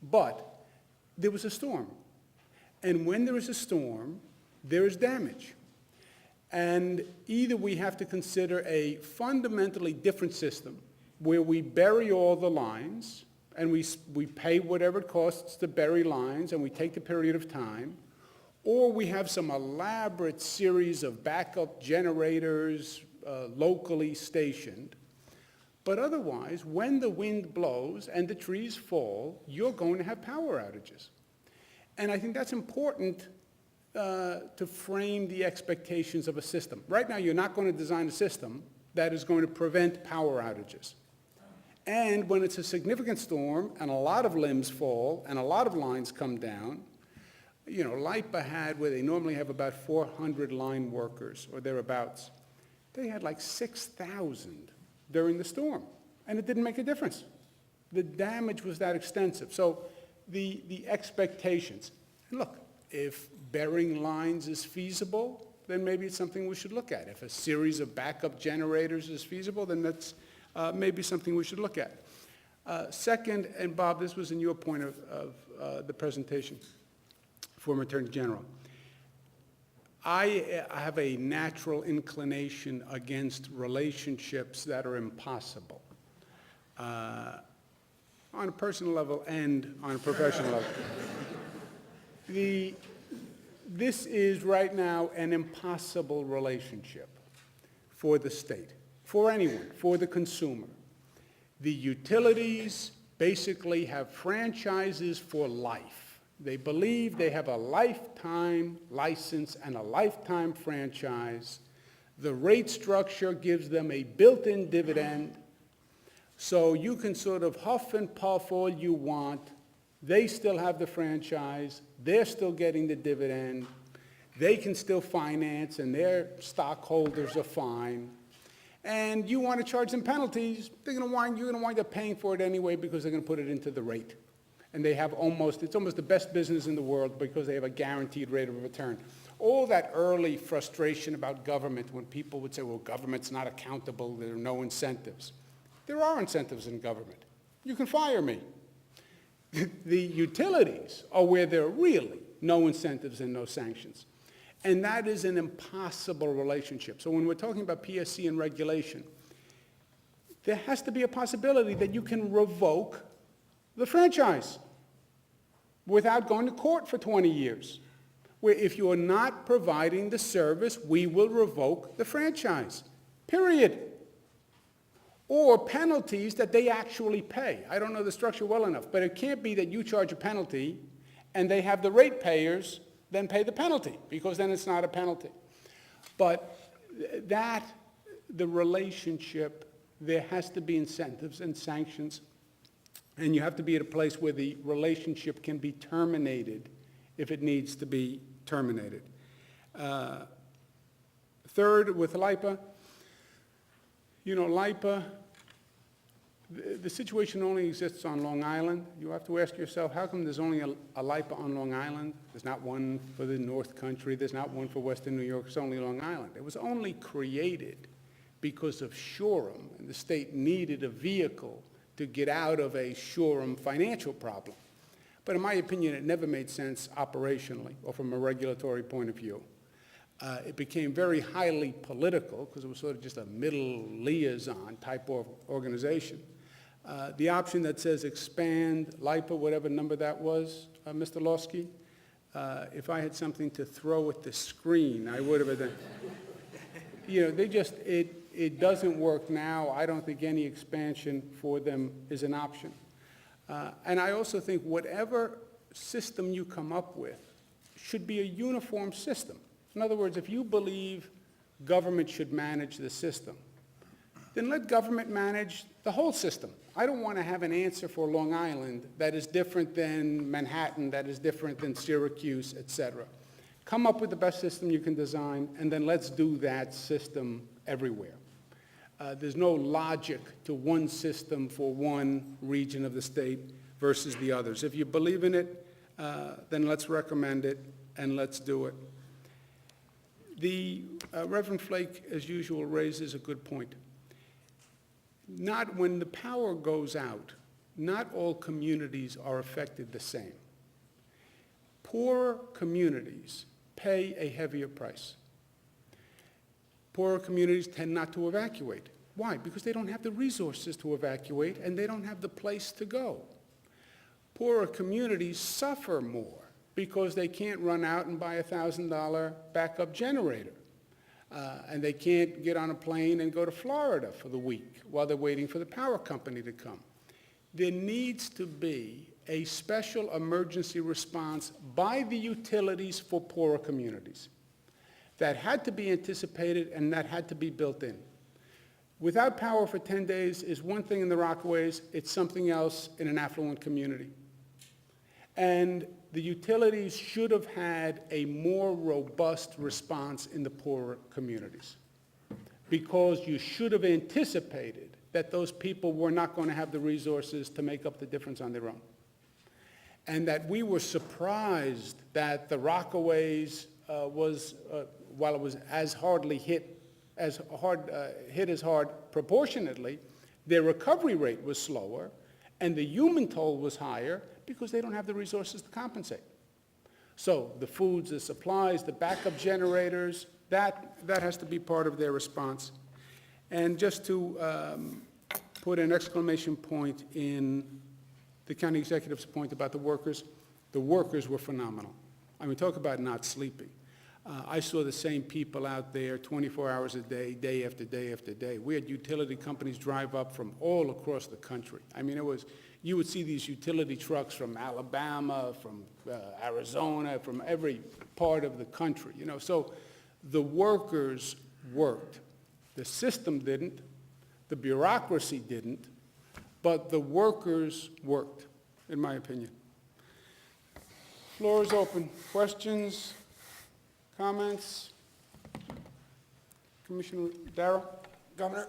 S1: But there was a storm. And when there is a storm, there is damage. And either we have to consider a fundamentally different system where we bury all the lines and we pay whatever it costs to bury lines and we take the period of time, or we have some elaborate series of backup generators locally stationed. But otherwise, when the wind blows and the trees fall, you're going to have power outages. And I think that's important to frame the expectations of a system. Right now, you're not going to design a system that is going to prevent power outages. And when it's a significant storm and a lot of limbs fall and a lot of lines come down, you know, LIPA had, where they normally have about 400 line workers or thereabouts, they had like 6,000 during the storm, and it didn't make a difference. The damage was that extensive. So the expectations, and look, if burying lines is feasible, then maybe it's something we should look at. If a series of backup generators is feasible, then that's maybe something we should look at. Second, and Bob, this was in your point of the presentation, former Attorney General, I have a natural inclination against relationships that are impossible on a personal level and on a professional level. This is right now an impossible relationship for the state, for anyone, for the consumer. The utilities basically have franchises for life. They believe they have a lifetime license and a lifetime franchise. The rate structure gives them a built-in dividend, so you can sort of huff and puff all you want. They still have the franchise. They're still getting the dividend. They can still finance, and their stockholders are fine. And you want to charge them penalties, you're going to wind up paying for it anyway because they're going to put it into the rate. And they have it's almost the best business in the world because they have a guaranteed rate of return. All that early frustration about government when people would say, well, government's not accountable, there are no incentives. There are incentives in government. You can fire me. The utilities are where there are really no incentives and no sanctions. And that is an impossible relationship. So when we're talking about PSC and regulation, there has to be a possibility that you can revoke the franchise without going to court for 20 years. Where if you are not providing the service, we will revoke the franchise, period. Or penalties that they actually pay. I don't know the structure well enough, but it can't be that you charge a penalty and they have the ratepayers then pay the penalty, because then it's not a penalty. But the relationship, there has to be incentives and sanctions, and you have to be at a place where the relationship can be terminated if it needs to be terminated. Third, with LIPA, you know, LIPA, the situation only exists on Long Island. You have to ask yourself, how come there's only a LIPA on Long Island? There's not one for the North Country. There's not one for Western New York. It's only Long Island. It was only created because of Shoreham, and the state needed a vehicle to get out of a Shoreham financial problem. But in my opinion, it never made sense operationally or from a regulatory point of view. It became very highly political because it was sort of just a middle liaison type of organization. The option that says expand LIPA, whatever number that was, Mr. Lawsky, if I had something to throw at the screen, I would have done. You know, it doesn't work now. I don't think any expansion for them is an option. And I also think whatever system you come up with should be a uniform system. In other words, if you believe government should manage the system, then let government manage the whole system. I don't want to have an answer for Long Island that is different than Manhattan, that is different than Syracuse, et cetera. Come up with the best system you can design, and then let's do that system everywhere. There's no logic to one system for one region of the state versus the others. If you believe in it, then let's recommend it, and let's do it. The Reverend Flake, as usual, raises a good point. Not when the power goes out, not all communities are affected the same. Poorer communities pay a heavier price. Poorer communities tend not to evacuate. Why? Because they don't have the resources to evacuate and they don't have the place to go. Poorer communities suffer more because they can't run out and buy a $1,000 backup generator. And they can't get on a plane and go to Florida for the week while they're waiting for the power company to come. There needs to be a special emergency response by the utilities for poorer communities. That had to be anticipated and that had to be built in. Without power for 10 days is one thing in the Rockaways, it's something else in an affluent community. And the utilities should have had a more robust response in the poorer communities, because you should have anticipated that those people were not going to have the resources to make up the difference on their own. And that we were surprised that the Rockaways while it was hit as hard proportionately, their recovery rate was slower and the human toll was higher because they don't have the resources to compensate. So the foods, the supplies, the backup generators, that has to be part of their response. And just to put an exclamation point in the county executive's point about the workers were phenomenal. I mean, talk about not sleeping. I saw the same people out there 24 hours a day, day after day after day. We had utility companies drive up from all across the country. I mean, you would see these utility trucks from Alabama, from Arizona, from every part of the country, you know. So the workers worked. The system didn't, the bureaucracy didn't, but the workers worked, in my opinion. Floor is open. Questions? Comments? Commissioner Darrow?
S8: Governor,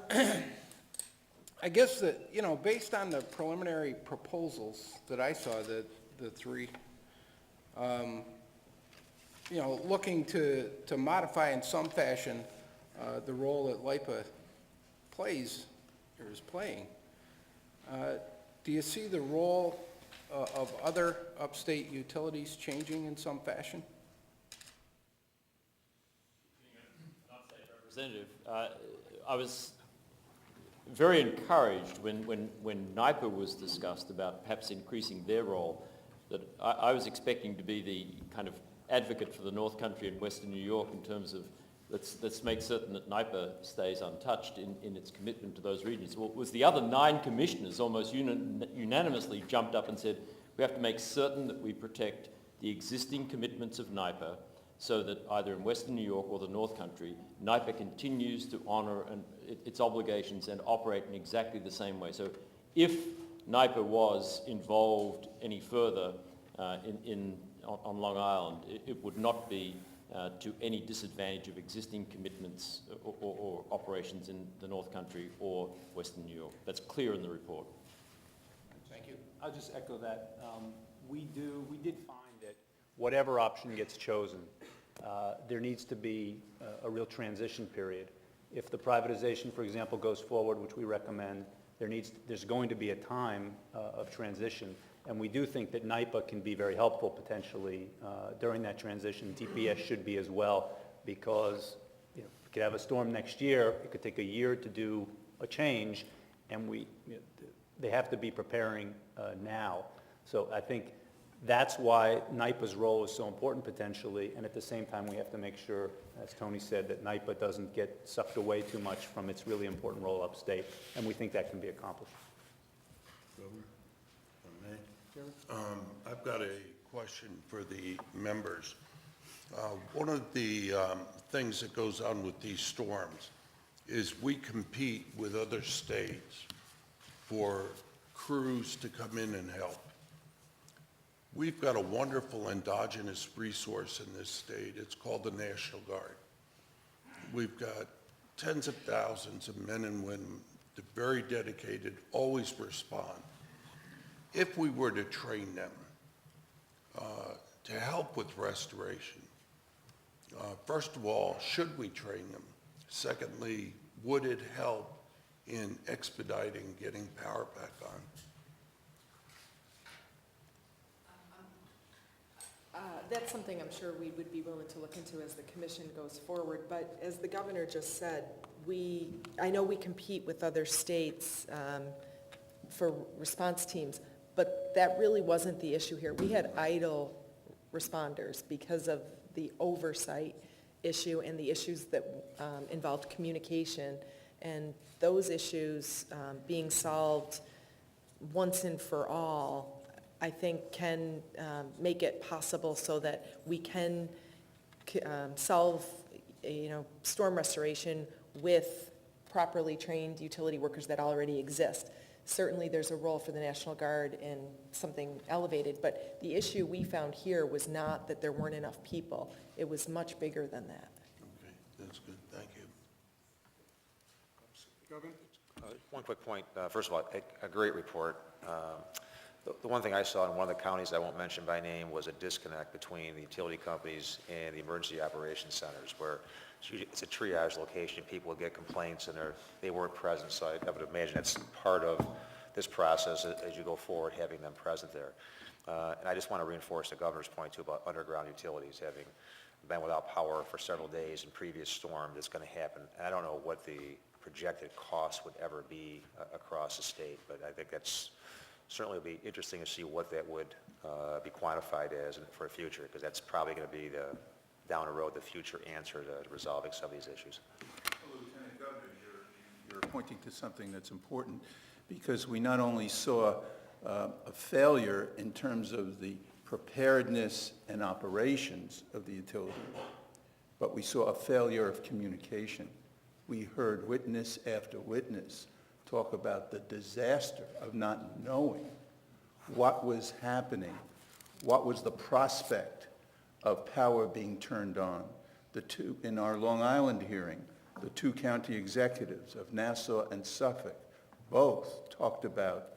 S8: I guess that, you know, based on the preliminary proposals that I saw, the three, you know, looking to modify in some fashion the role that LIPA plays or is playing, do you see the role of other upstate utilities changing in some fashion?
S7: Representative, I was very encouraged when NIPA was discussed about perhaps increasing their role, that I was expecting to be the kind of advocate for the North Country and Western New York in terms of let's make certain that NIPA stays untouched in its commitment to those regions. Well, it was the other 9 commissioners almost unanimously jumped up and said, we have to make certain that we protect the existing commitments of NIPA so that either in Western New York or the North Country, NIPA continues to honor its obligations and operate in exactly the same way. So if NIPA was involved any further on Long Island, it would not be to any disadvantage of existing commitments or operations in the North Country or Western New York. That's clear in the report.
S3: Thank you. I'll just echo that. We did find that whatever option gets chosen, there needs to be a real transition period. If the privatization, for example, goes forward, which we recommend, there's going to be a time of transition. And we do think that NIPA can be very helpful potentially during that transition. DPS should be as well, because we could have a storm next year. It could take a year to do a change, and they have to be preparing now. So I think That's why NIPA's role is so important potentially, and at the same time, we have to make sure, as Tony said, that NIPA doesn't get sucked away too much from its really important role upstate, and we think that can be accomplished.
S9: I've got a question for the members. One of the things that goes on with these storms is we compete with other states for crews to come in and help. We've got a wonderful endogenous resource in this state. It's called the National Guard. We've got tens of thousands of men and women, that are very dedicated, always respond. If we were to train them to help with restoration, first of all, should we train them? Secondly, would it help in expediting getting power back on?
S6: That's something I'm sure we would be willing to look into as the commission goes forward, but as the governor just said, I know we compete with other states for response teams, but that really wasn't the issue here. We had idle responders because of the oversight issue and the issues that involved communication, and those issues being solved once and for all, I think can make it possible so that we can solve, storm restoration with properly trained utility workers that already exist. Certainly there's a role for the National Guard in something elevated, but the issue we found here was not that there weren't enough people. It was much bigger than that.
S9: Okay, that's good, thank you.
S1: Governor?
S10: One quick point. First of all, a great report. The one thing I saw in one of the counties I won't mention by name was a disconnect between the utility companies and the emergency operations centers, where it's a triage location. People would get complaints and they weren't present. So I would imagine that's part of this process as you go forward, having them present there. And I just want to reinforce the governor's point too about underground utilities having been without power for several days in previous storms. It's going to happen. And I don't know what the projected cost would ever be across the state, but I think that's certainly be interesting to see what that would be quantified as for the future, because that's probably going to be down the road the future answer to resolving some of these issues.
S2: Well, Lieutenant Governor, you're pointing to something that's important, because we not only saw a failure in terms of the preparedness and operations of the utility, but we saw a failure of communication. We heard witness after witness talk about the disaster of not knowing what was happening, what was the prospect of power being turned on. In our Long Island hearing, the two county executives of Nassau and Suffolk both talked about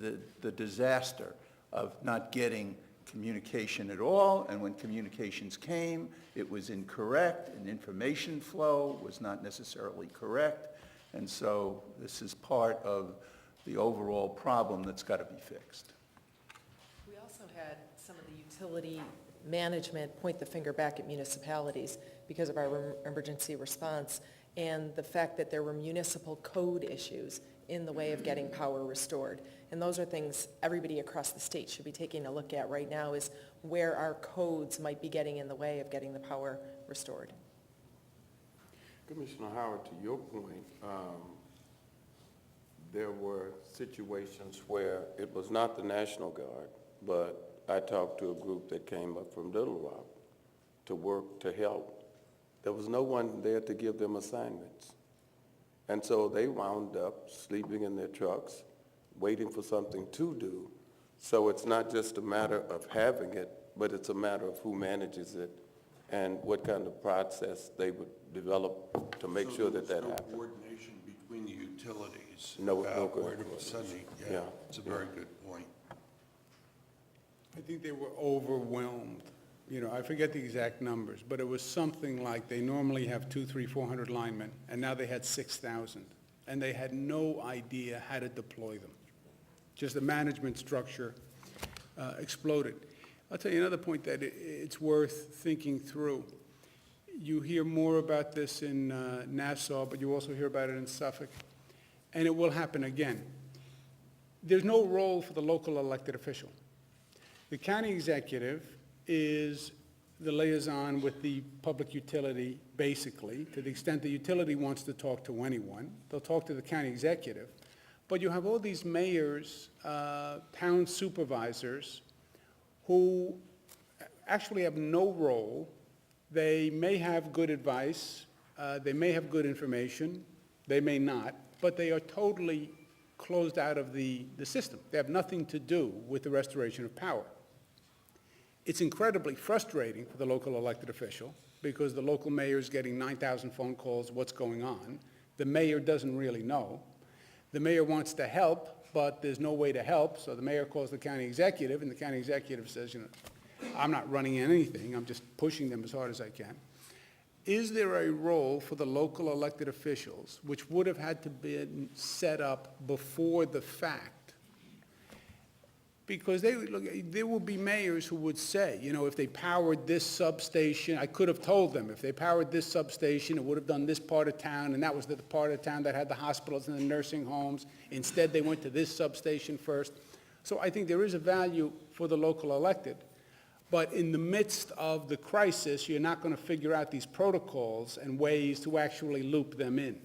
S2: the disaster of not getting communication at all, and when communications came, it was incorrect, and information flow was not necessarily correct. And so this is part of the overall problem that's got to be fixed.
S6: We also had some of the utility management point the finger back at municipalities because of our emergency response and the fact that there were municipal code issues in the way of getting power restored. And those are things everybody across the state should be taking a look at right now, is where our codes might be getting in the way of getting the power restored.
S4: Commissioner Howard, to your point, there were situations where it was not the National Guard, but I talked to a group that came up from Little Rock to work to help. There was no one there to give them assignments. And so they wound up sleeping in their trucks, waiting for something to do. So it's not just a matter of having it, but it's a matter of who manages it and what kind of process they would develop to make sure that that happens.
S9: No coordination between the utilities.
S4: No
S9: about where to
S4: coordination.
S9: be sending.
S4: Yeah.
S9: It's a very good point.
S1: I think they were overwhelmed. I forget the exact numbers, but it was something like they normally have 200, 300, 400 linemen, and now they had 6,000. And they had no idea how to deploy them. Just the management structure exploded. I'll tell you another point that it's worth thinking through. You hear more about this in Nassau, but you also hear about it in Suffolk, and it will happen again. There's no role for the local elected official. The county executive is the liaison with the public utility, basically. To the extent the utility wants to talk to anyone, they'll talk to the county executive. But you have all these mayors, town supervisors, who actually have no role. They may have good advice, they may have good information, they may not, but they are totally closed out of the system. They have nothing to do with the restoration of power. It's incredibly frustrating for the local elected official because the local mayor is getting 9,000 phone calls, what's going on? The mayor doesn't really know. The mayor wants to help, but there's no way to help, so the mayor calls the county executive, and the county executive says, I'm not running anything, I'm just pushing them as hard as I can. Is there a role for the local elected officials, which would have had to be set up before the fact? Because there will be mayors who would say, if they powered this substation, I could have told them, if they powered this substation, it would have done this part of town, and that was the part of town that had the hospitals and the nursing homes. Instead, they went to this substation first. So I think there is a value for the local elected. But in the midst of the crisis, you're not going to figure out these protocols and ways to actually loop them in.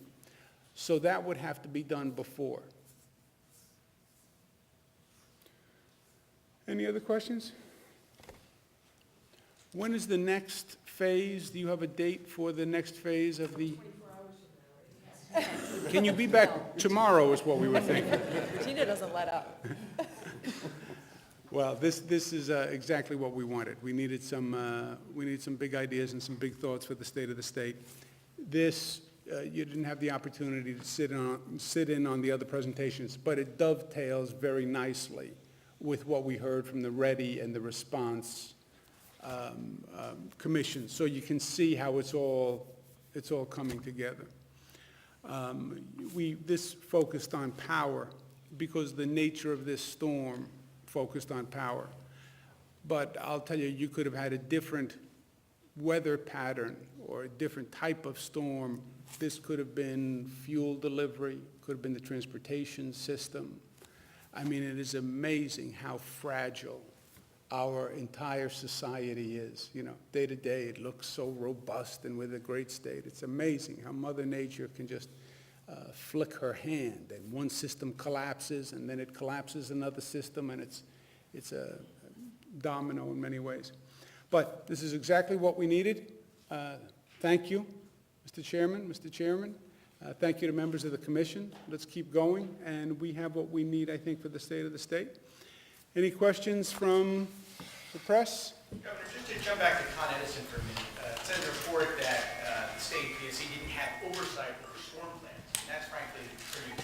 S1: So that would have to be done before. Any other questions? When is the next phase? Do you have a date for the next phase of the? 24 hours from now. Can you be back tomorrow is what we were thinking.
S6: Gina doesn't let up.
S1: Well, this is exactly what we wanted. We needed some big ideas and some big thoughts for the state of the state. This, you didn't have the opportunity to sit in on the other presentations, but it dovetails very nicely with what we heard from the Ready and the Response commission. So you can see how it's all coming together. This focused on power because the nature of this storm focused on power. But I'll tell you, you could have had a different weather pattern or a different type of storm. This could have been fuel delivery, could have been the transportation system. I mean, it is amazing how fragile our entire society is. Day to day, it looks so robust and with a great state. It's amazing how Mother Nature can just flick her hand, and one system collapses, and then it collapses another system, and it's a domino in many ways. But this is exactly what we needed. Thank you, Mr. Chairman. Thank you to members of the commission. Let's keep going, and we have what we need, I think, for the state of the state. Any questions from the press?
S11: Governor, just to jump back to Con Edison for a minute, it says in the report that the state PSC didn't have oversight over storm plans. And that's frankly pretty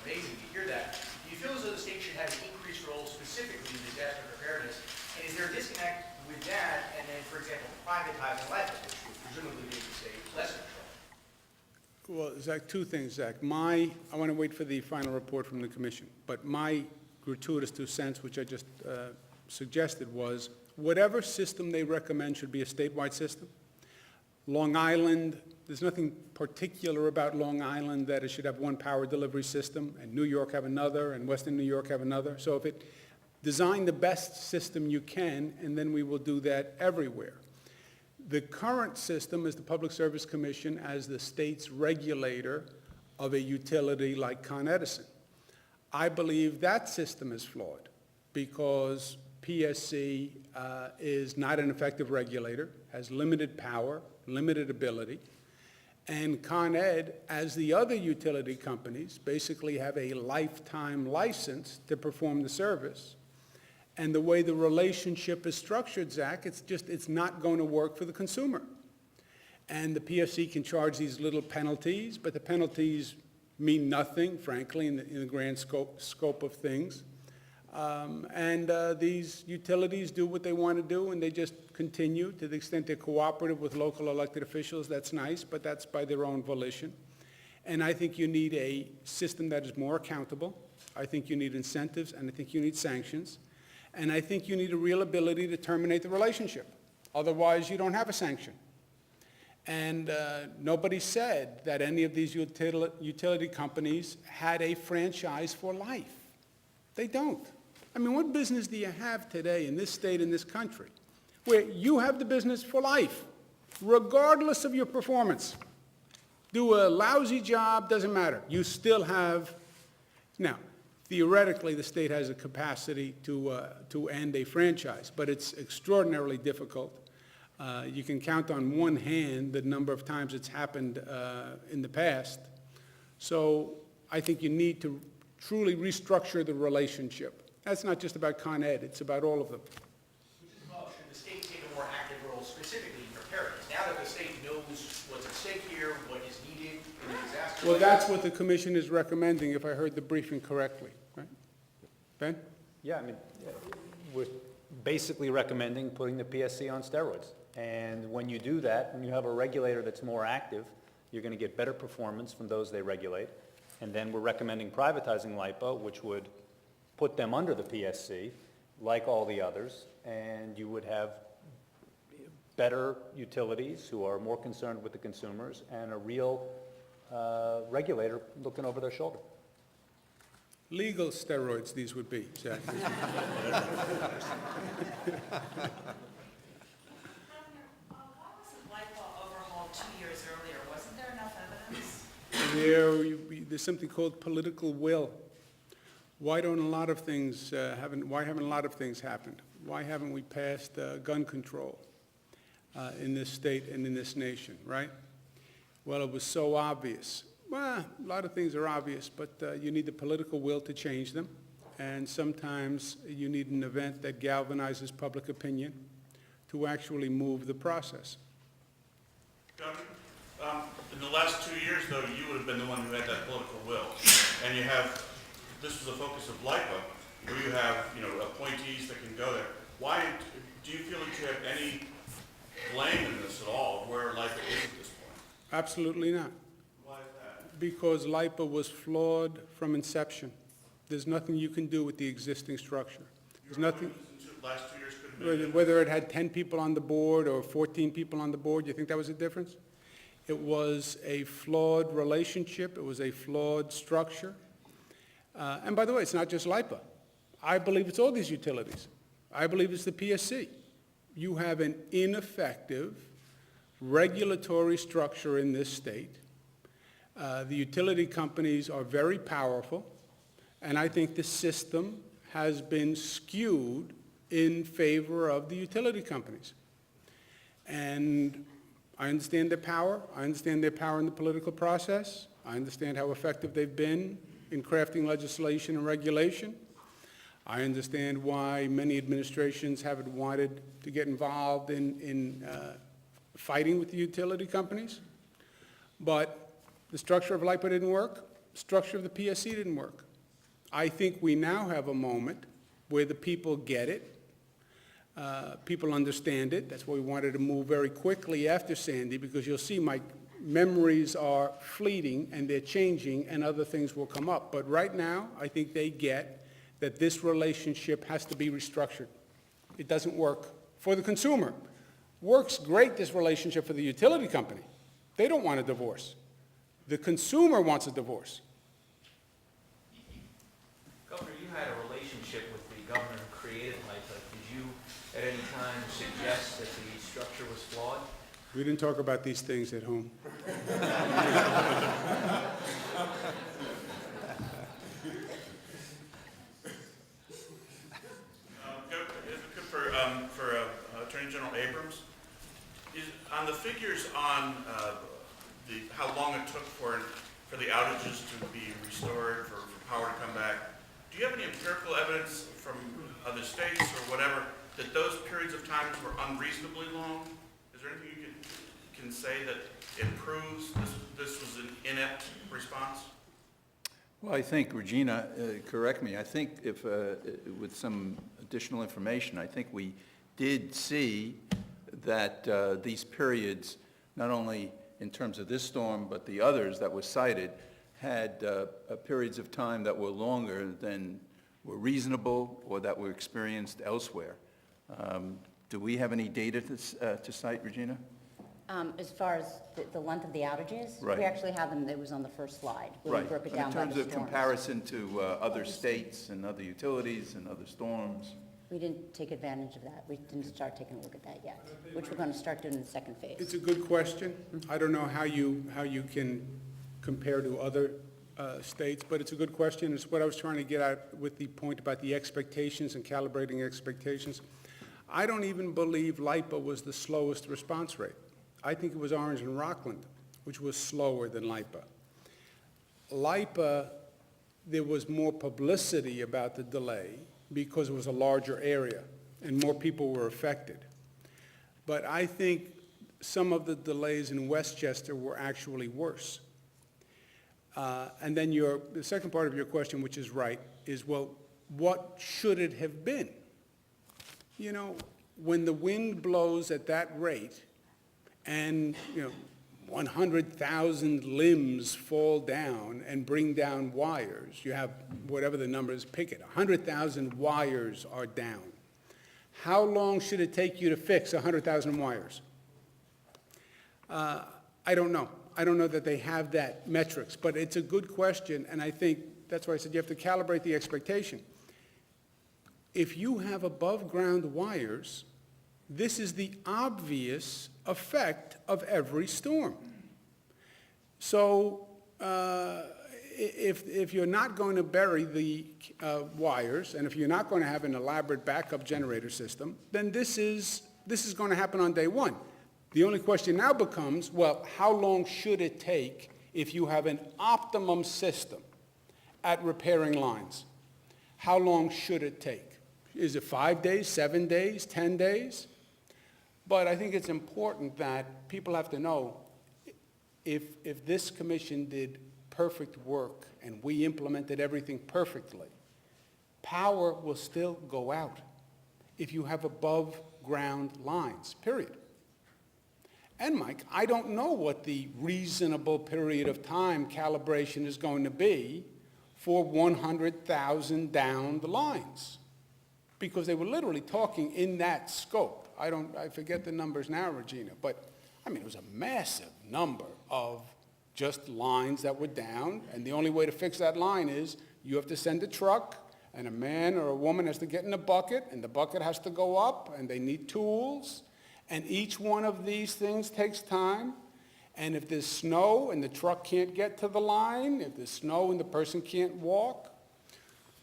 S11: amazing to hear that. Do you feel as though the state should have an increased role specifically in disaster preparedness? And is there a disconnect with that and then, for example, privatizing LIPA, which would presumably give the state less control?
S1: Well, Zach, two things, Zach. I want to wait for the final report from the commission, but my gratuitous 2 cents, which I just suggested, was whatever system they recommend should be a statewide system. Long Island, there's nothing particular about Long Island that it should have one power delivery system, and New York have another, and Western New York have another. So if it design the best system you can, and then we will do that everywhere. The current system is the Public Service Commission as the state's regulator of a utility like Con Edison. I believe that system is flawed because PSC is not an effective regulator, has limited power, limited ability, and Con Ed, as the other utility companies, basically have a lifetime license to perform the service. And the way the relationship is structured, Zach, it's not going to work for the consumer. And the PSC can charge these little penalties, but the penalties mean nothing, frankly, in the grand scope of things. These utilities do what they want to do, and they just continue. To the extent they're cooperative with local elected officials, that's nice, but that's by their own volition. And I think you need a system that is more accountable. I think you need incentives, and I think you need sanctions. And I think you need a real ability to terminate the relationship. Otherwise, you don't have a sanction. And nobody said that any of these utility companies had a franchise for life. They don't. I mean, what business do you have today in this state, in this country, where you have the business for life, regardless of your performance? Do a lousy job, doesn't matter. You still have, now, theoretically, the state has a capacity to end a franchise, but it's extraordinarily difficult. You can count on one hand the number of times it's happened in the past. So I think you need to truly restructure the relationship. That's not just about Con Ed, it's about all of them.
S11: Should the state take a more active role specifically in preparedness? Now that the state knows what's at stake here, what is needed in a disaster.
S1: Well, that's what the commission is recommending, if I heard the briefing correctly, right? Ben?
S3: Yeah, I mean, we're basically recommending putting the PSC on steroids. And when you do that, when you have a regulator that's more active, you're going to get better performance from those they regulate. And then we're recommending privatizing LIPA, which would put them under the PSC, like all the others, and you would have better utilities who are more concerned with the consumers and a real regulator looking over their shoulder.
S1: Legal steroids, these would be, Jack.
S12: Why wasn't LIPA overhauled 2 years earlier? Wasn't there enough evidence?
S1: There's something called political will. Why haven't a lot of things happened? Why haven't we passed gun control in this state and in this nation, right? Well, it was so obvious. Well, a lot of things are obvious, but you need the political will to change them, and sometimes you need an event that galvanizes public opinion to actually move the process.
S13: Governor, in the last 2 years, though, you would have been the one who had that political will, and you have. This was the focus of LIPA, where you have, appointees that can go there. Why, do you feel that you have any blame in this at all, where LIPA is at this point?
S1: Absolutely not.
S13: Why is that?
S1: Because LIPA was flawed from inception. There's nothing you can do with the existing structure. There's nothing,
S13: Last 2 years couldn't have been.
S1: whether it had 10 people on the board or 14 people on the board, you think that was a difference? It was a flawed relationship. It was a flawed structure. And by the way, it's not just LIPA. I believe it's all these utilities. I believe it's the PSC. You have an ineffective regulatory structure in this state. The utility companies are very powerful, and I think the system has been skewed in favor of the utility companies. And I understand their power. I understand their power in the political process. I understand how effective they've been in crafting legislation and regulation. I understand why many administrations haven't wanted to get involved in fighting with the utility companies. But the structure of LIPA didn't work. The structure of the PSC didn't work. I think we now have a moment where the people get it. People understand it. That's why we wanted to move very quickly after Sandy, because you'll see my memories are fleeting and they're changing and other things will come up. But right now, I think they get that this relationship has to be restructured. It doesn't work for the consumer. Works great, this relationship, for the utility company. They don't want a divorce. The consumer wants a divorce.
S11: Governor, you had a relationship with the governor who created LIPA. Did you at any time suggest that the structure was flawed?
S1: We didn't talk about these things at home.
S13: For Attorney General Abrams, on the figures on how long it took for the outages to be restored, for power to come back, do you have any empirical evidence from other states or whatever that those periods of time were unreasonably long? Is there anything you can say that it proves this was an inept response?
S2: Well, I think, Regina, correct me, I think if, with some additional information, I think we did see that these periods, not only in terms of this storm, but the others that were cited, had periods of time that were longer than were reasonable or that were experienced elsewhere. Do we have any data to cite, Regina?
S14: As far as the length of the outages?
S2: Right.
S14: We actually have them, it was on the first slide, where we
S2: Right,
S14: broke it
S2: but
S14: down
S2: in
S14: by
S2: terms
S14: the
S2: of
S14: storms.
S2: comparison to other states and other utilities and other storms,
S14: We didn't take advantage of that. We didn't start taking a look at that yet, which we're going to start doing in the second phase.
S1: It's a good question. I don't know how you can compare to other states, but it's a good question. It's what I was trying to get at with the point about the expectations and calibrating expectations. I don't even believe LIPA was the slowest response rate. I think it was Orange and Rockland, which was slower than LIPA. LIPA, there was more publicity about the delay because it was a larger area and more people were affected. But I think some of the delays in Westchester were actually worse. And then the second part of your question, which is right, is, well, what should it have been? You know, when the wind blows at that rate and, 100,000 limbs fall down and bring down wires, you have whatever the number is, pick it, 100,000 wires are down. How long should it take you to fix 100,000 wires? I don't know. I don't know that they have that metrics, but it's a good question, and I think that's why I said you have to calibrate the expectation. If you have above-ground wires, this is the obvious effect of every storm. So if you're not going to bury the wires, and if you're not going to have an elaborate backup generator system, then this is going to happen on day one. The only question now becomes, well, how long should it take if you have an optimum system at repairing lines? How long should it take? Is it 5 days, 7 days, 10 days? But I think it's important that people have to know if this commission did perfect work and we implemented everything perfectly, power will still go out if you have above ground lines, period. And Mike, I don't know what the reasonable period of time calibration is going to be for 100,000 down the lines, because they were literally talking in that scope. I forget the numbers now, Regina, but I mean, it was a massive number of just lines that were down, and the only way to fix that line is you have to send a truck, and a man or a woman has to get in a bucket, and the bucket has to go up, and they need tools, and each one of these things takes time. And if there's snow and the truck can't get to the line, if there's snow and the person can't walk,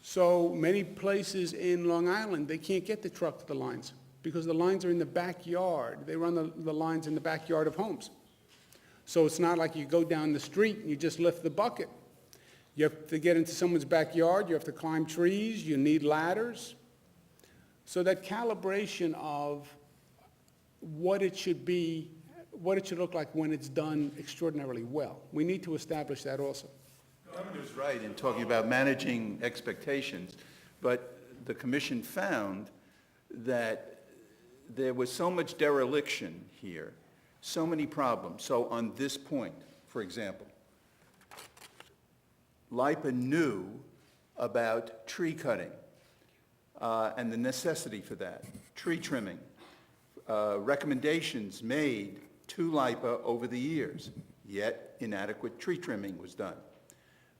S1: so many places in Long Island, they can't get the truck to the lines because the lines are in the backyard. They run the lines in the backyard of homes. So it's not like you go down the street and you just lift the bucket. You have to get into someone's backyard. You have to climb trees. You need ladders. So that calibration of what it should be, what it should look like when it's done extraordinarily well. We need to establish that also.
S2: The governor's right in talking about managing expectations, but the commission found that there was so much dereliction here, so many problems. So on this point, for example, LIPA knew about tree cutting and the necessity for that, tree trimming, recommendations made to LIPA over the years, yet inadequate tree trimming was done.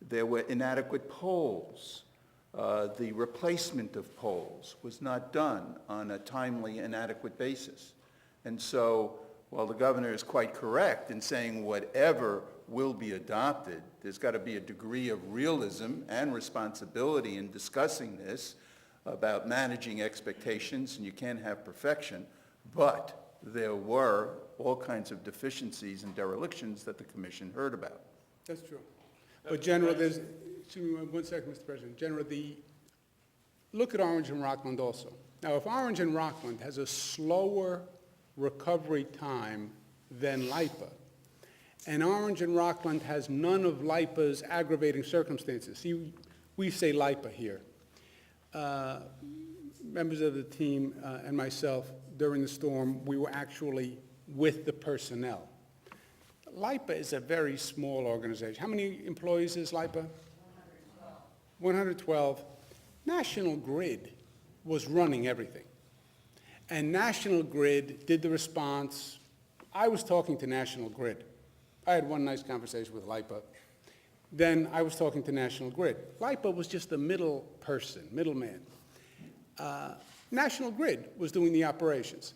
S2: There were inadequate poles. The replacement of poles was not done on a timely and adequate basis. And so, while the governor is quite correct in saying whatever will be adopted, there's got to be a degree of realism and responsibility in discussing this about managing expectations, and you can't have perfection, but there were all kinds of deficiencies and derelictions that the commission heard about.
S1: That's true. But General, there's, excuse me 1 second, Mr. President. General, look at Orange and Rockland also. Now, if Orange and Rockland has a slower recovery time than LIPA, and Orange and Rockland has none of LIPA's aggravating circumstances. See, we say LIPA here. Members of the team and myself, during the storm, we were actually with the personnel. LIPA is a very small organization. How many employees is LIPA? 112. National Grid was running everything. And National Grid did the response I was talking to National Grid. I had one nice conversation with LIPA. Then I was talking to National Grid. LIPA was just the middleman. National Grid was doing the operations.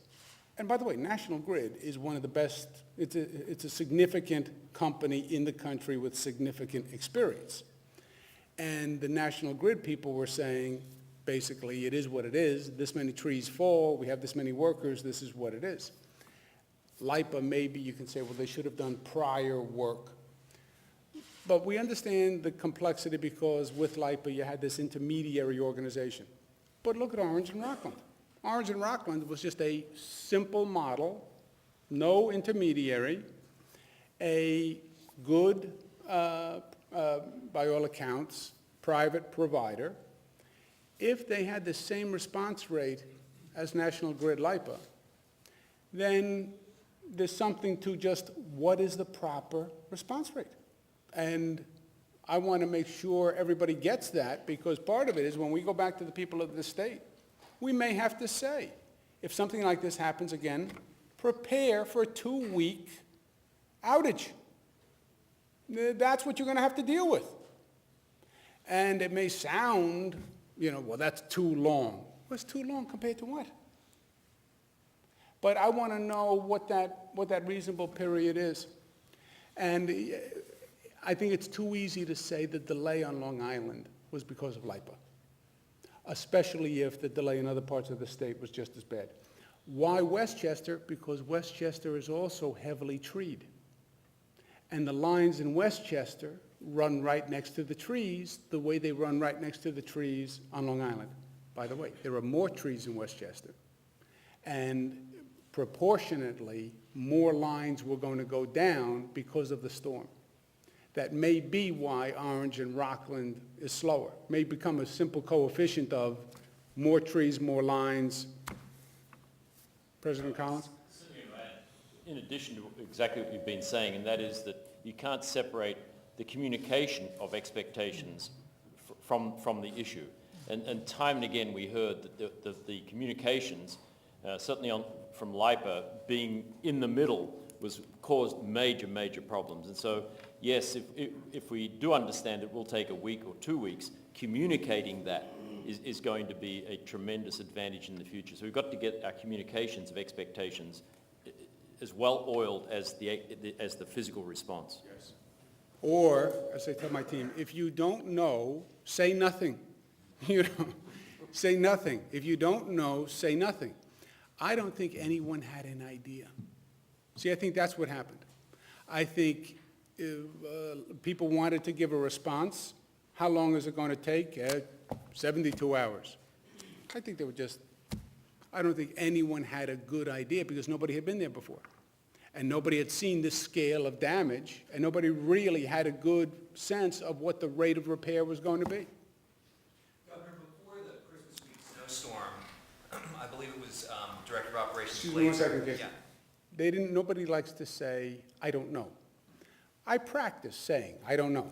S1: And by the way, National Grid is one of the best, it's a significant company in the country with significant experience. And the National Grid people were saying, basically, it is what it is. This many trees fall, we have this many workers, this is what it is. LIPA, maybe you can say, well, they should have done prior work. But we understand the complexity because with LIPA, you had this intermediary organization. But look at Orange and Rockland. Orange and Rockland was just a simple model, no intermediary, a good, by all accounts, private provider. If they had the same response rate as National Grid LIPA, then there's something to just what is the proper response rate. And I want to make sure everybody gets that, because part of it is when we go back to the people of the state, we may have to say, if something like this happens again, prepare for a 2-week outage. That's what you're going to have to deal with. And it may sound, well, that's too long. What's too long compared to what? But I want to know what that reasonable period is. And I think it's too easy to say the delay on Long Island was because of LIPA, especially if the delay in other parts of the state was just as bad. Why Westchester? Because Westchester is also heavily treed. And the lines in Westchester run right next to the trees the way they run right next to the trees on Long Island. By the way, there are more trees in Westchester. And proportionately, more lines were going to go down because of the storm. That may be why Orange and Rockland is slower. May become a simple coefficient of more trees, more lines. President Collins?
S7: In addition to exactly what you've been saying, and that is that you can't separate the communication of expectations from the issue. And time and again we heard that the communications, certainly from LIPA, being in the middle was caused major problems. And so, yes, if we do understand it will take a week or 2 weeks, communicating that is going to be a tremendous advantage in the future. So we've got to get our communications of expectations as well oiled as the physical response.
S1: Yes. Or, as I tell my team, if you don't know, say nothing. Say nothing. If you don't know, say nothing. I don't think anyone had an idea. See, I think that's what happened. I think people wanted to give a response. How long is it going to take? 72 hours. I think they were I don't think anyone had a good idea because nobody had been there before. And nobody had seen this scale of damage, and nobody really had a good sense of what the rate of repair was going to be.
S11: Governor, before the Christmas week snowstorm, I believe it was Director of Operations.
S1: Excuse me one second, Casey.
S11: Yeah.
S1: Nobody likes to say, I don't know. I practice saying, I don't know.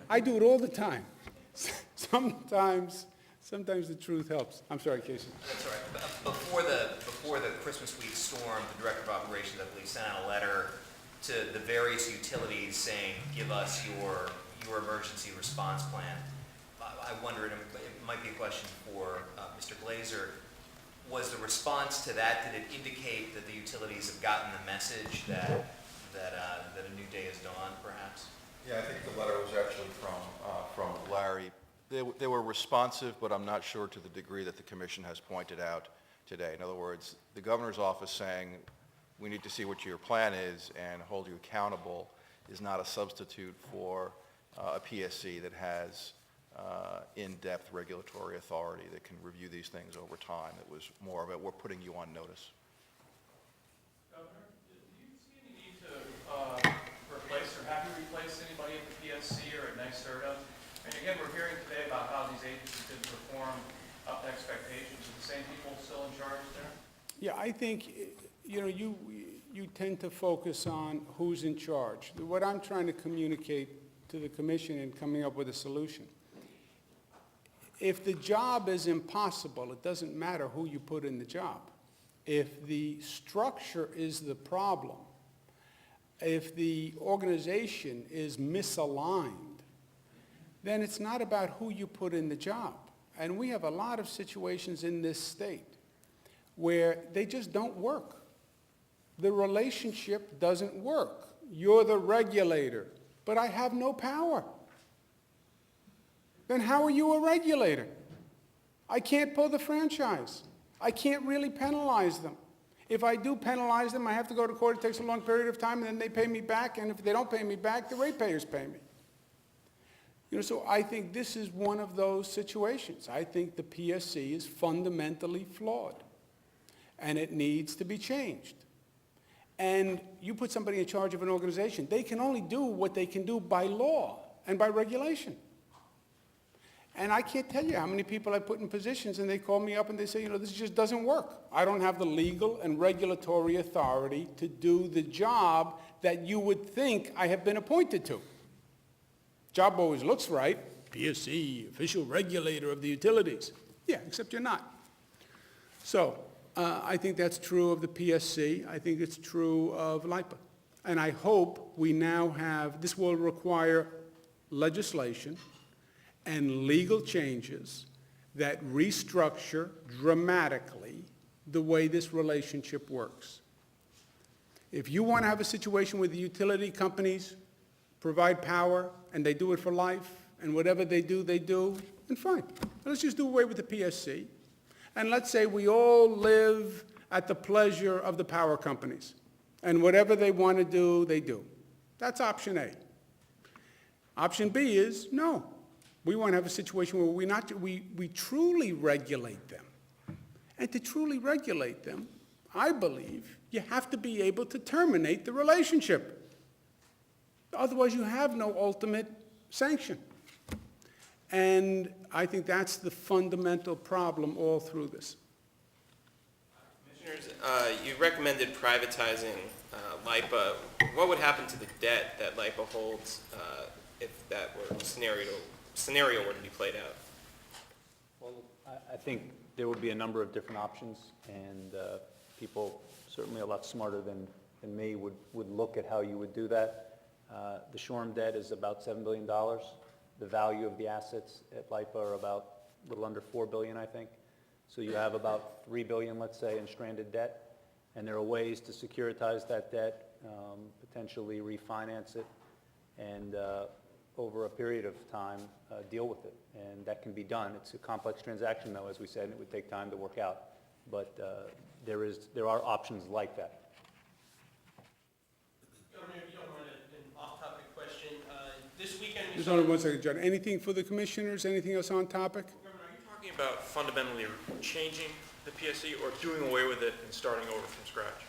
S1: I do it all the time. Sometimes the truth helps. I'm sorry, Casey.
S11: That's all right. Before the Christmas week storm, the Director of Operations, I believe, sent out a letter to the various utilities saying, give us your emergency response plan. I wonder, and it might be a question for Mr. Glazer, was the response to that, did it indicate that the utilities have gotten the message that a new day has dawned, perhaps?
S2: Yeah, I think the letter was actually from Larry. They were responsive, but I'm not sure to the degree that the commission has pointed out today. In other words, the governor's office saying, we need to see what your plan is and hold you accountable is not a substitute for a PSC that has in-depth regulatory authority that can review these things over time. It was more of a, we're putting you on notice.
S3: Governor, do you see any need to replace or have you replaced anybody at the PSC or at NYSERDA? And again, we're hearing today about how these agencies didn't perform up to expectations. Are the same people still in charge there?
S1: Yeah, I think, you tend to focus on who's in charge. What I'm trying to communicate to the commission in coming up with a solution, if the job is impossible, it doesn't matter who you put in the job. If the structure is the problem, if the organization is misaligned, then it's not about who you put in the job. And we have a lot of situations in this state where they just don't work. The relationship doesn't work. You're the regulator, but I have no power. Then how are you a regulator? I can't pull the franchise. I can't really penalize them. If I do penalize them, I have to go to court. It takes a long period of time, and then they pay me back. And if they don't pay me back, the ratepayers pay me. So I think this is one of those situations. I think the PSC is fundamentally flawed, and it needs to be changed. And you put somebody in charge of an organization, they can only do what they can do by law and by regulation. And I can't tell you how many people I put in positions, and they call me up and they say, this just doesn't work. I don't have the legal and regulatory authority to do the job that you would think I have been appointed to. Job always looks right. PSC, official regulator of the utilities. Yeah, except you're not. So I think that's true of the PSC. I think it's true of LIPA. And I hope we now have, this will require legislation and legal changes that restructure dramatically the way this relationship works. If you want to have a situation where the utility companies provide power and they do it for life, and whatever they do, then fine. Let's just do away with the PSC. And let's say we all live at the pleasure of the power companies, and whatever they want to do, they do. That's option A. Option B is no. We want to have a situation where we truly regulate them. And to truly regulate them, I believe you have to be able to terminate the relationship. Otherwise, you have no ultimate sanction. And I think that's the fundamental problem all through this.
S15: Commissioners, you recommended privatizing LIPA. What would happen to the debt that LIPA holds if that scenario were to be played out?
S3: Well, I think there would be a number of different options, and people certainly a lot smarter than me would look at how you would do that. The Shoreham debt is about $7 billion. The value of the assets at LIPA are about a little under $4 billion, I think. So you have about $3 billion, let's say, in stranded debt, and there are ways to securitize that debt, potentially refinance it, and over a period of time, deal with it. And that can be done. It's a complex transaction, though, as we said, and it would take time to work out. But there are options like that.
S11: Governor, if you don't mind an off-topic question. This weekend we
S1: Just
S11: saw...
S1: hold on 1 second, John. Anything for the commissioners? Anything else on topic?
S15: Governor, are you talking about fundamentally changing the PSC or doing away with it and starting over from scratch?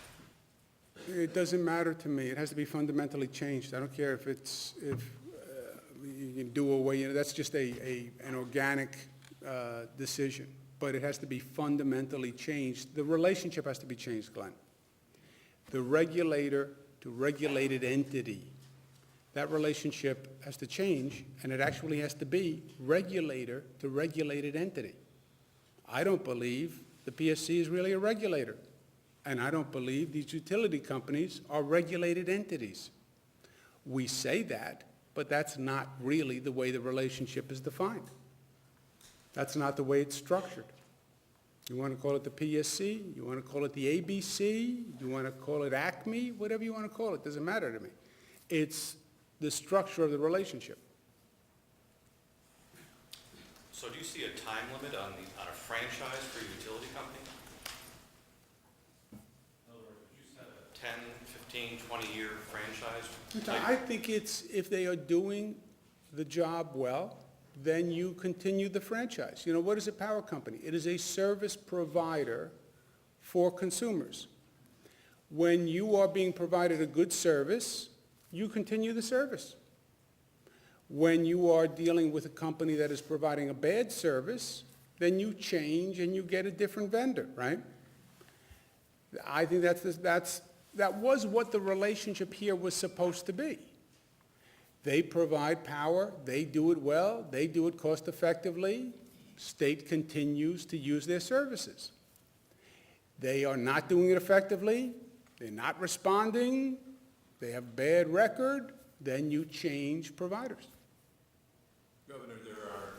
S1: It doesn't matter to me. It has to be fundamentally changed. I don't care if you can do away, that's just an organic decision. But it has to be fundamentally changed. The relationship has to be changed, Glenn. The regulator to regulated entity, that relationship has to change, and it actually has to be regulator to regulated entity. I don't believe the PSC is really a regulator, and I don't believe these utility companies are regulated entities. We say that, but that's not really the way the relationship is defined. That's not the way it's structured. You want to call it the PSC, you want to call it the ABC, you want to call it ACME, whatever you want to call it, doesn't matter to me. It's the structure of the relationship.
S16: So do you see a time limit on a franchise for a utility company? In other words, would you set a 10, 15, 20-year franchise?
S1: I think it's, if they are doing the job well, then you continue the franchise. What is a power company? It is a service provider for consumers. When you are being provided a good service, you continue the service. When you are dealing with a company that is providing a bad service, then you change and you get a different vendor, right? I think that was what the relationship here was supposed to be. They provide power, they do it well, they do it cost effectively, state continues to use their services. They are not doing it effectively, they're not responding, They have bad record, then you change providers.
S2: Governor, there are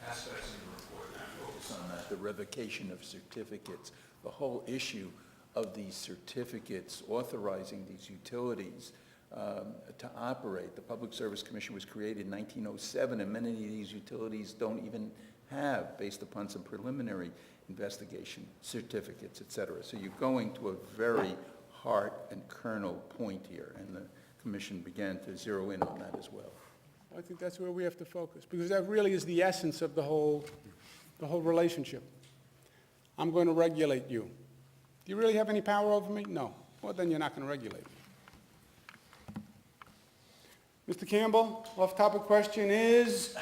S2: aspects in the report that focus on that, the revocation of certificates, the whole issue of these certificates authorizing these utilities to operate. The Public Service Commission was created in 1907, and many of these utilities don't even have, based upon some preliminary investigation, certificates, et cetera. So you're going to a very heart and kernel point here, and the Commission began to zero in on that as well.
S1: I think that's where we have to focus, because that really is the essence of the whole relationship. I'm going to regulate you. Do you really have any power over me? No. Well, then you're not going to regulate me. Mr. Campbell, off-topic question is?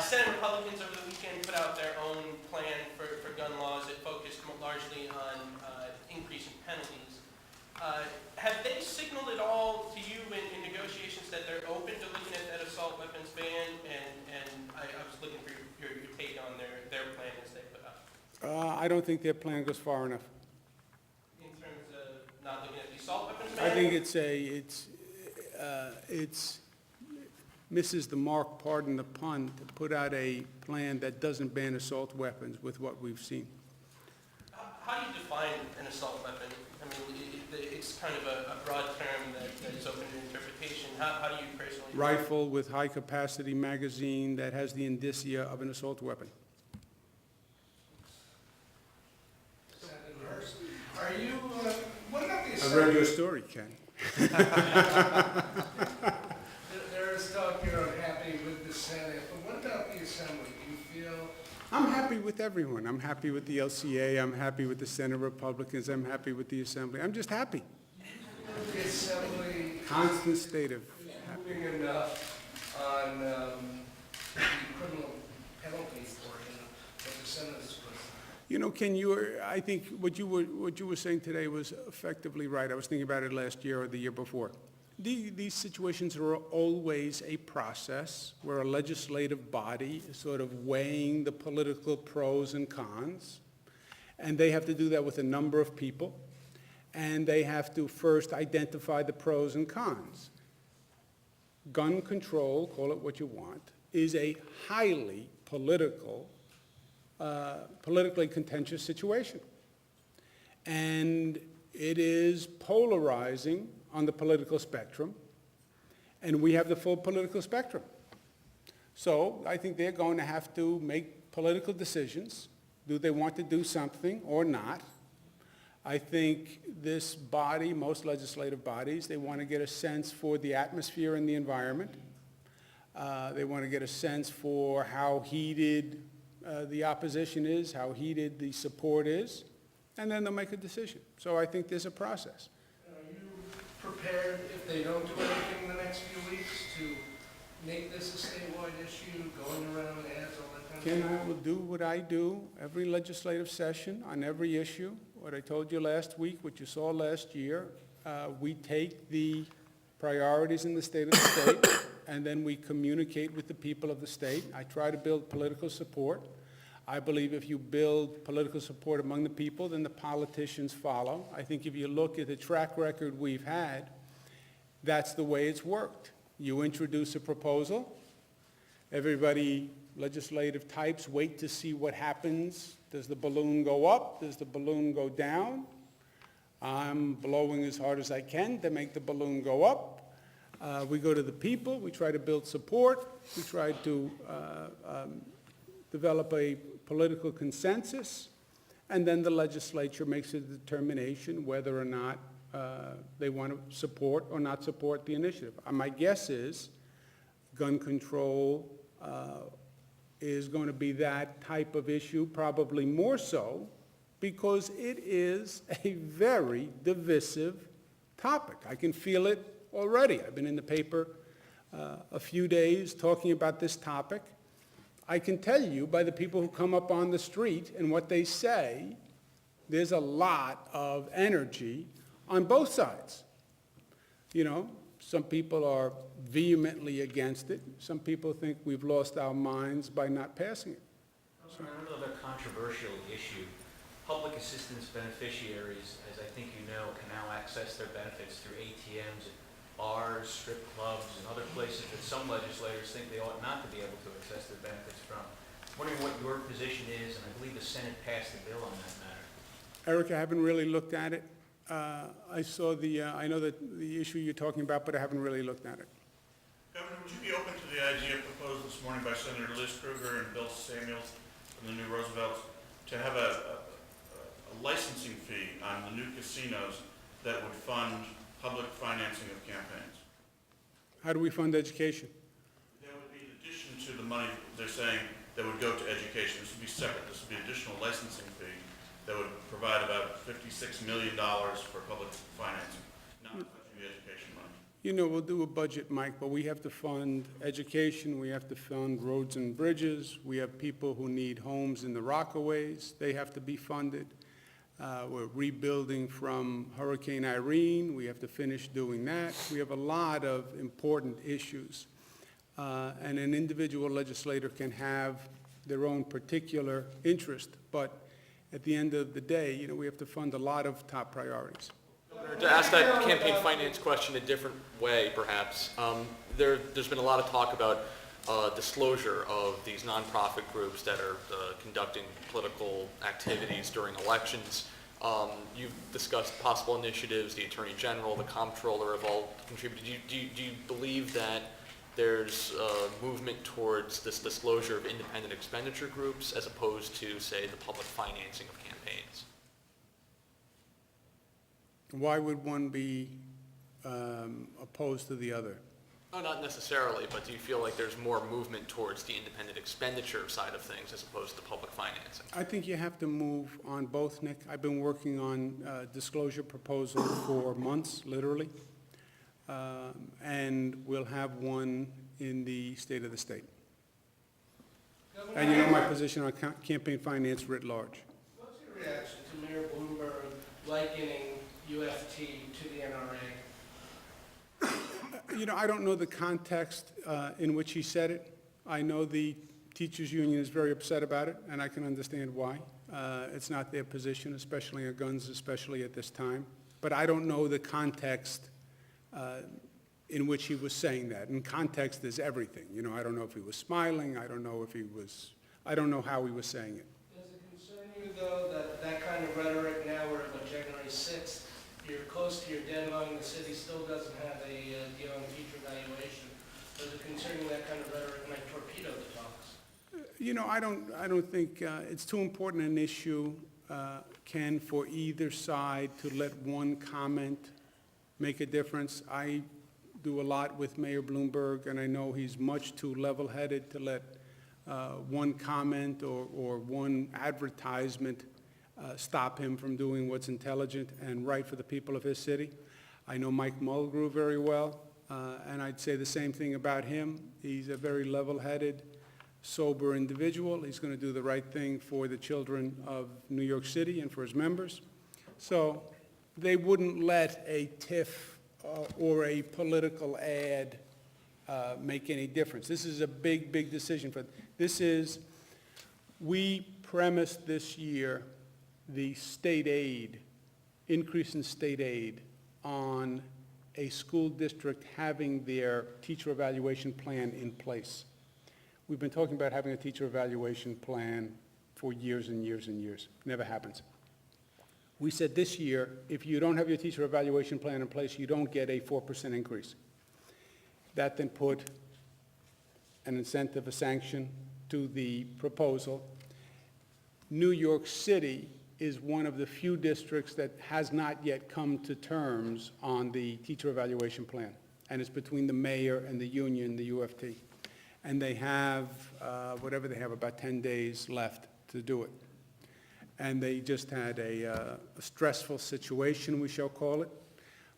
S17: Senate Republicans over the weekend put out their own plan for gun laws. It focused largely on increasing penalties. Have they signaled at all to you in negotiations that they're open to looking at that assault weapons ban? And I was looking for your take on their plan as they put out.
S1: I don't think their plan goes far enough.
S17: In terms of not looking at the assault weapons ban?
S1: I think it misses the mark, pardon the pun, to put out a plan that doesn't ban assault weapons with what we've seen.
S17: How do you define an assault weapon? I mean, it's kind of a broad term that is open to interpretation. How do you personally?
S1: Rifle with high-capacity magazine that has the indicia of an assault weapon.
S8: Are you, what about the
S1: I
S8: assembly?
S1: read your story, Ken.
S8: There is talk you're unhappy with the Senate, but what about the Assembly? Do you feel?
S1: I'm happy with everyone. I'm happy with the LCA. I'm happy with the Senate Republicans. I'm happy with the Assembly. I'm just happy.
S8: The Assembly
S1: Constant state of happy.
S8: moving enough on the criminal penalties for what the Senate is putting.
S1: You know, Ken, I think what you were saying today was effectively right. I was thinking about it last year or the year before. These situations are always a process where a legislative body is sort of weighing the political pros and cons, and they have to do that with a number of people, and they have to first identify the pros and cons. Gun control, call it what you want, is a highly politically contentious situation. And it is polarizing on the political spectrum, and we have the full political spectrum. So I think they're going to have to make political decisions. Do they want to do something or not? I think this body, most legislative bodies, they want to get a sense for the atmosphere and the environment. They want to get a sense for how heated the opposition is, how heated the support is, and then they'll make a decision. So I think there's a process.
S8: Are you prepared, if they don't do anything in the next few weeks, to make this a statewide issue, going around ads, all that kind of
S1: Ken,
S8: stuff?
S1: I will do what I do every legislative session on every issue. What I told you last week, what you saw last year, we take the priorities in the state of the state, and then we communicate with the people of the state. I try to build political support. I believe if you build political support among the people, then the politicians follow. I think if you look at the track record we've had, that's the way it's worked. You introduce a proposal, everybody, legislative types, wait to see what happens. Does the balloon go up? Does the balloon go down? I'm blowing as hard as I can to make the balloon go up. We go to the people, we try to build support, we try to develop a political consensus, and then the legislature makes a determination whether or not they want to support or not support the initiative. My guess is gun control is going to be that type of issue, probably more so, because it is a very divisive topic. I can feel it already. I've been in the paper a few days talking about this topic. I can tell you by the people who come up on the street and what they say, there's a lot of energy on both sides. You know, some people are vehemently against it. Some people think we've lost our minds by not passing it.
S11: Another controversial issue, public assistance beneficiaries, as I think you know, can now access their benefits through ATMs bars, strip clubs, and other places that some legislators think they ought not to be able to access their benefits from. I'm wondering what your position is, and I believe the Senate passed a bill on that matter.
S1: Eric, I haven't really looked at it. I saw I know that the issue you're talking about, but I haven't really looked at it.
S13: Governor, would you be open to the idea proposed this morning by Senator Liz Krueger and Bill Samuels from the New Roosevelts to have a licensing fee on the new casinos that would fund public financing of campaigns?
S1: How do we fund education?
S13: That would be in addition to the money they're saying that would go to education. This would be separate. This would be additional licensing fee that would provide about $56 million for public financing, not touching the education money.
S1: You know, we'll do a budget, Mike, but we have to fund education, we have to fund roads and bridges, we have people who need homes in the Rockaways, they have to be funded. We're rebuilding from Hurricane Irene, we have to finish doing that. We have a lot of important issues. And an individual legislator can have their own particular interest, but at the end of the day, you know, we have to fund a lot of top priorities.
S18: To ask that campaign finance question a different way, perhaps, there's been a lot of talk about disclosure of these nonprofit groups that are conducting political activities during elections. You've discussed possible initiatives, the Attorney General, the Comptroller have all contributed. Do you believe that there's movement towards this disclosure of independent expenditure groups as opposed to, say, the public financing of campaigns?
S1: Why would one be opposed to the other?
S18: No, not necessarily, but do you feel like there's more movement towards the independent expenditure side of things as opposed to public financing?
S1: I think you have to move on both, Nick. I've been working on disclosure proposals for months, literally, and we'll have one in the state of the state. And you know my position on campaign finance writ large.
S17: What's your reaction to Mayor Bloomberg likening UFT to the NRA?
S1: You know, I don't know the context in which he said it. I know the teachers union is very upset about it, and I can understand why. It's not their position, especially on guns, especially at this time. But I don't know the context in which he was saying that. And context is everything. You know, I don't know if he was smiling. I don't know how he was saying it.
S17: Does it concern you, though, that that kind of rhetoric now, we're on January 6th, you're close to your deadline, the city still doesn't have a deal on teacher evaluation. Does it concern you that kind of rhetoric might torpedo the talks?
S1: You know, I don't think it's too important an issue, Ken, for either side to let one comment make a difference. I do a lot with Mayor Bloomberg, and I know he's much too level-headed to let one comment or one advertisement stop him from doing what's intelligent and right for the people of his city. I know Mike Mulgrew very well, and I'd say the same thing about him. He's a very level-headed, sober individual. He's going to do the right thing for the children of New York City and for his members. So they wouldn't let a tiff or a political ad make any difference. This is a big, big decision. We premised this year the state aid, increase in state aid on a school district having their teacher evaluation plan in place. We've been talking about having a teacher evaluation plan for years and years and years. Never happens. We said this year, if you don't have your teacher evaluation plan in place, you don't get a 4% increase. That then put an incentive, a sanction to the proposal. New York City is one of the few districts that has not yet come to terms on the teacher evaluation plan. And it's between the mayor and the union, the UFT. And they have, whatever they have, about 10 days left to do it. And they just had a stressful situation, we shall call it.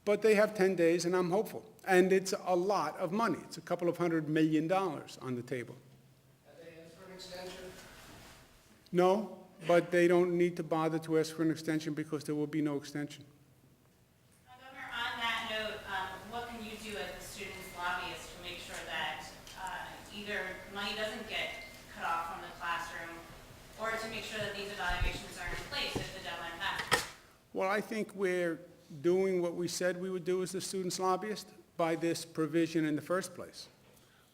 S1: But they have 10 days, and I'm hopeful. And it's a lot of money. It's a couple of $100 million on the table.
S17: Have they asked for an extension?
S1: No, but they don't need to bother to ask for an extension because there will be no extension.
S12: Governor, on that note, what can you do as a student's lobbyist to make sure that either money doesn't get cut off from the classroom or to make sure that these evaluations are in place if the deadline passes?
S1: Well, I think we're doing what we said we would do as the student's lobbyist. by this provision in the first place,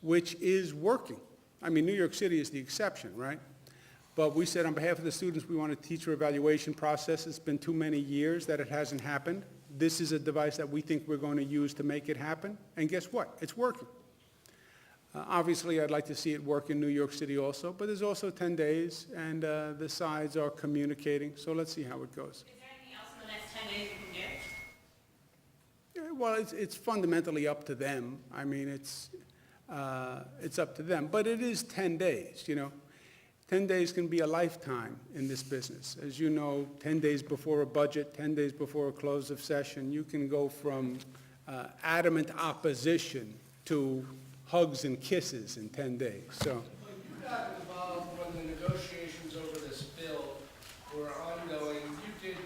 S1: which is working. I mean, New York City is the exception, right? But we said on behalf of the students, we want a teacher evaluation process. It's been too many years that it hasn't happened. This is a device that we think we're going to use to make it happen. And guess what? It's working. Obviously, I'd like to see it work in New York City also, but there's also 10 days, and the sides are communicating. So let's see how it goes.
S12: Is there anything else in the next 10 days you can do?
S1: Yeah, well, it's fundamentally up to them. I mean, it's up to them. But it is 10 days, you know. 10 days can be a lifetime in this business. As you know, 10 days before a budget, 10 days before a close of session, you can go from adamant opposition to hugs and kisses in 10 days. So.
S8: But you got involved when the negotiations over this bill were ongoing. You did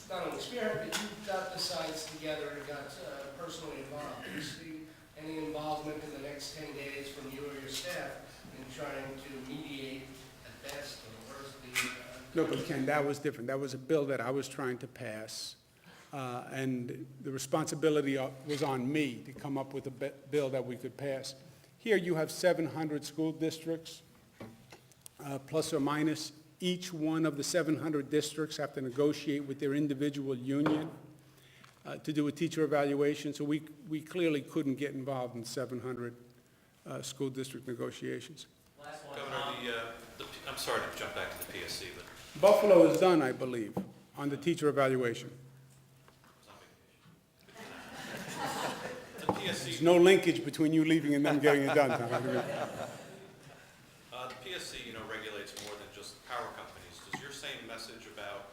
S8: not only spearhead, but you got the sides together and got personally involved. Do you see any involvement in the next 10 days from you or your staff in trying to mediate at best or worst the...
S1: No, but Ken, that was different. That was a bill that I was trying to pass, and the responsibility was on me to come up with a bill that we could pass. Here you have 700 school districts, plus or minus. Each one of the 700 districts have to negotiate with their individual union to do a teacher evaluation, so we clearly couldn't get involved in 700 school district negotiations.
S16: Governor, I'm sorry to jump back to the PSC, but
S1: Buffalo is done, I believe, on the teacher evaluation.
S16: the PSC,
S1: There's no linkage between you leaving and them getting it done, Tom.
S16: the PSC, regulates more than just power companies. Does your same message about,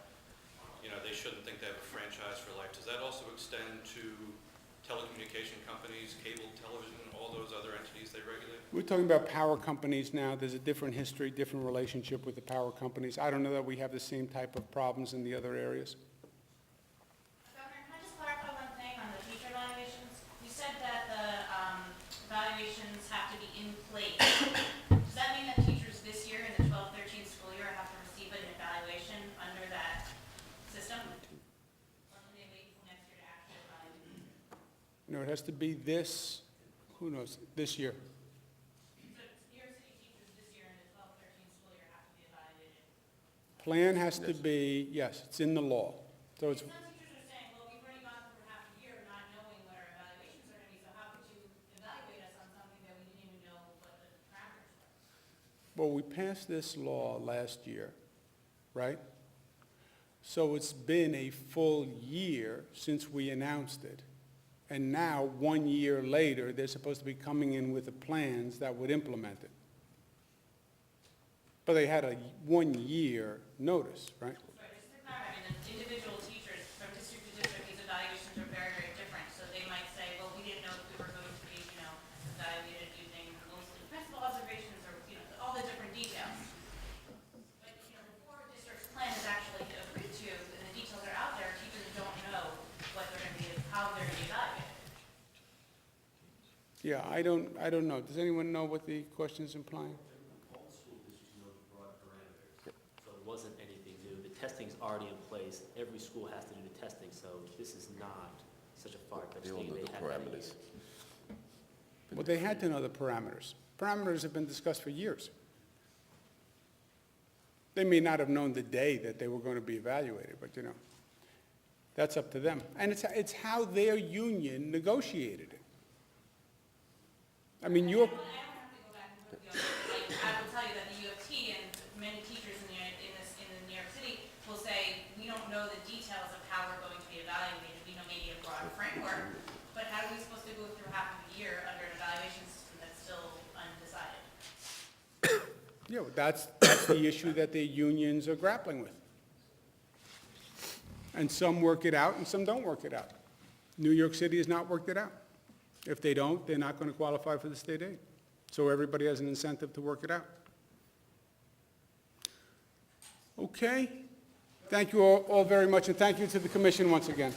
S16: they shouldn't think they have a franchise for life, does that also extend to telecommunication companies, cable television, all those other entities they regulate?
S1: We're talking about power companies now. There's a different history, different relationship with the power companies. I don't know that we have the same type of problems in the other areas.
S12: Governor, can I just clarify one thing on the teacher evaluations? You said that the evaluations have to be in place. Does that mean that teachers this year in the 12-13 school year have to receive an evaluation under that system? Or can they wait until next year to actually evaluate?
S1: No, it has to be this, who knows, this year.
S12: So New York City teachers this year in the 12-13 school year have to be evaluated?
S1: Plan has to be, yes, it's in the law. So it's,
S12: Some teachers are saying, well, we've already gone through half a year not knowing what our evaluations are going to be, so how could you evaluate us on something that we didn't even know what the parameters were?
S1: well, we passed this law last year, right? So it's been a full year since we announced it. And now, 1 year later, they're supposed to be coming in with the plans that would implement it. But they had a 1 year notice, right?
S12: Right, just to clarify, I mean, the individual teachers from district to district, these evaluations are very, very different. So they might say, well, we didn't know if we were going to be, evaluated using mostly principal observations or, all the different details. But, before a district's plan is actually agreed to and the details are out there, teachers don't know what they're going to be, how they're going to be evaluated.
S1: Yeah, I don't know. Does anyone know what the question is implying?
S19: All school districts know the broad parameters, so it wasn't anything new. The testing's already in place. Every school has to do the testing, so this is not such a far-fetched
S4: They don't
S19: thing.
S4: know the
S19: They had that in
S4: parameters.
S19: years.
S1: Well, they had to know the parameters. Parameters have been discussed for years. They may not have known the day that they were going to be evaluated, but, that's up to them. And it's how their union negotiated it. I mean,
S12: I don't have to go back and look at the other, I will tell you that the U of T and many teachers in New York City will say, we don't know the details of how we're going to be evaluated. We know maybe a broad framework, but how are we supposed to go through half of the year under an evaluation system that's still undecided?
S1: Yeah, well, that's the issue that the unions are grappling with. And some work it out and some don't work it out. New York City has not worked it out. If they don't, they're not going to qualify for the state aid. So everybody has an incentive to work it out. Okay. Thank you all very much, and thank you to the commission once again.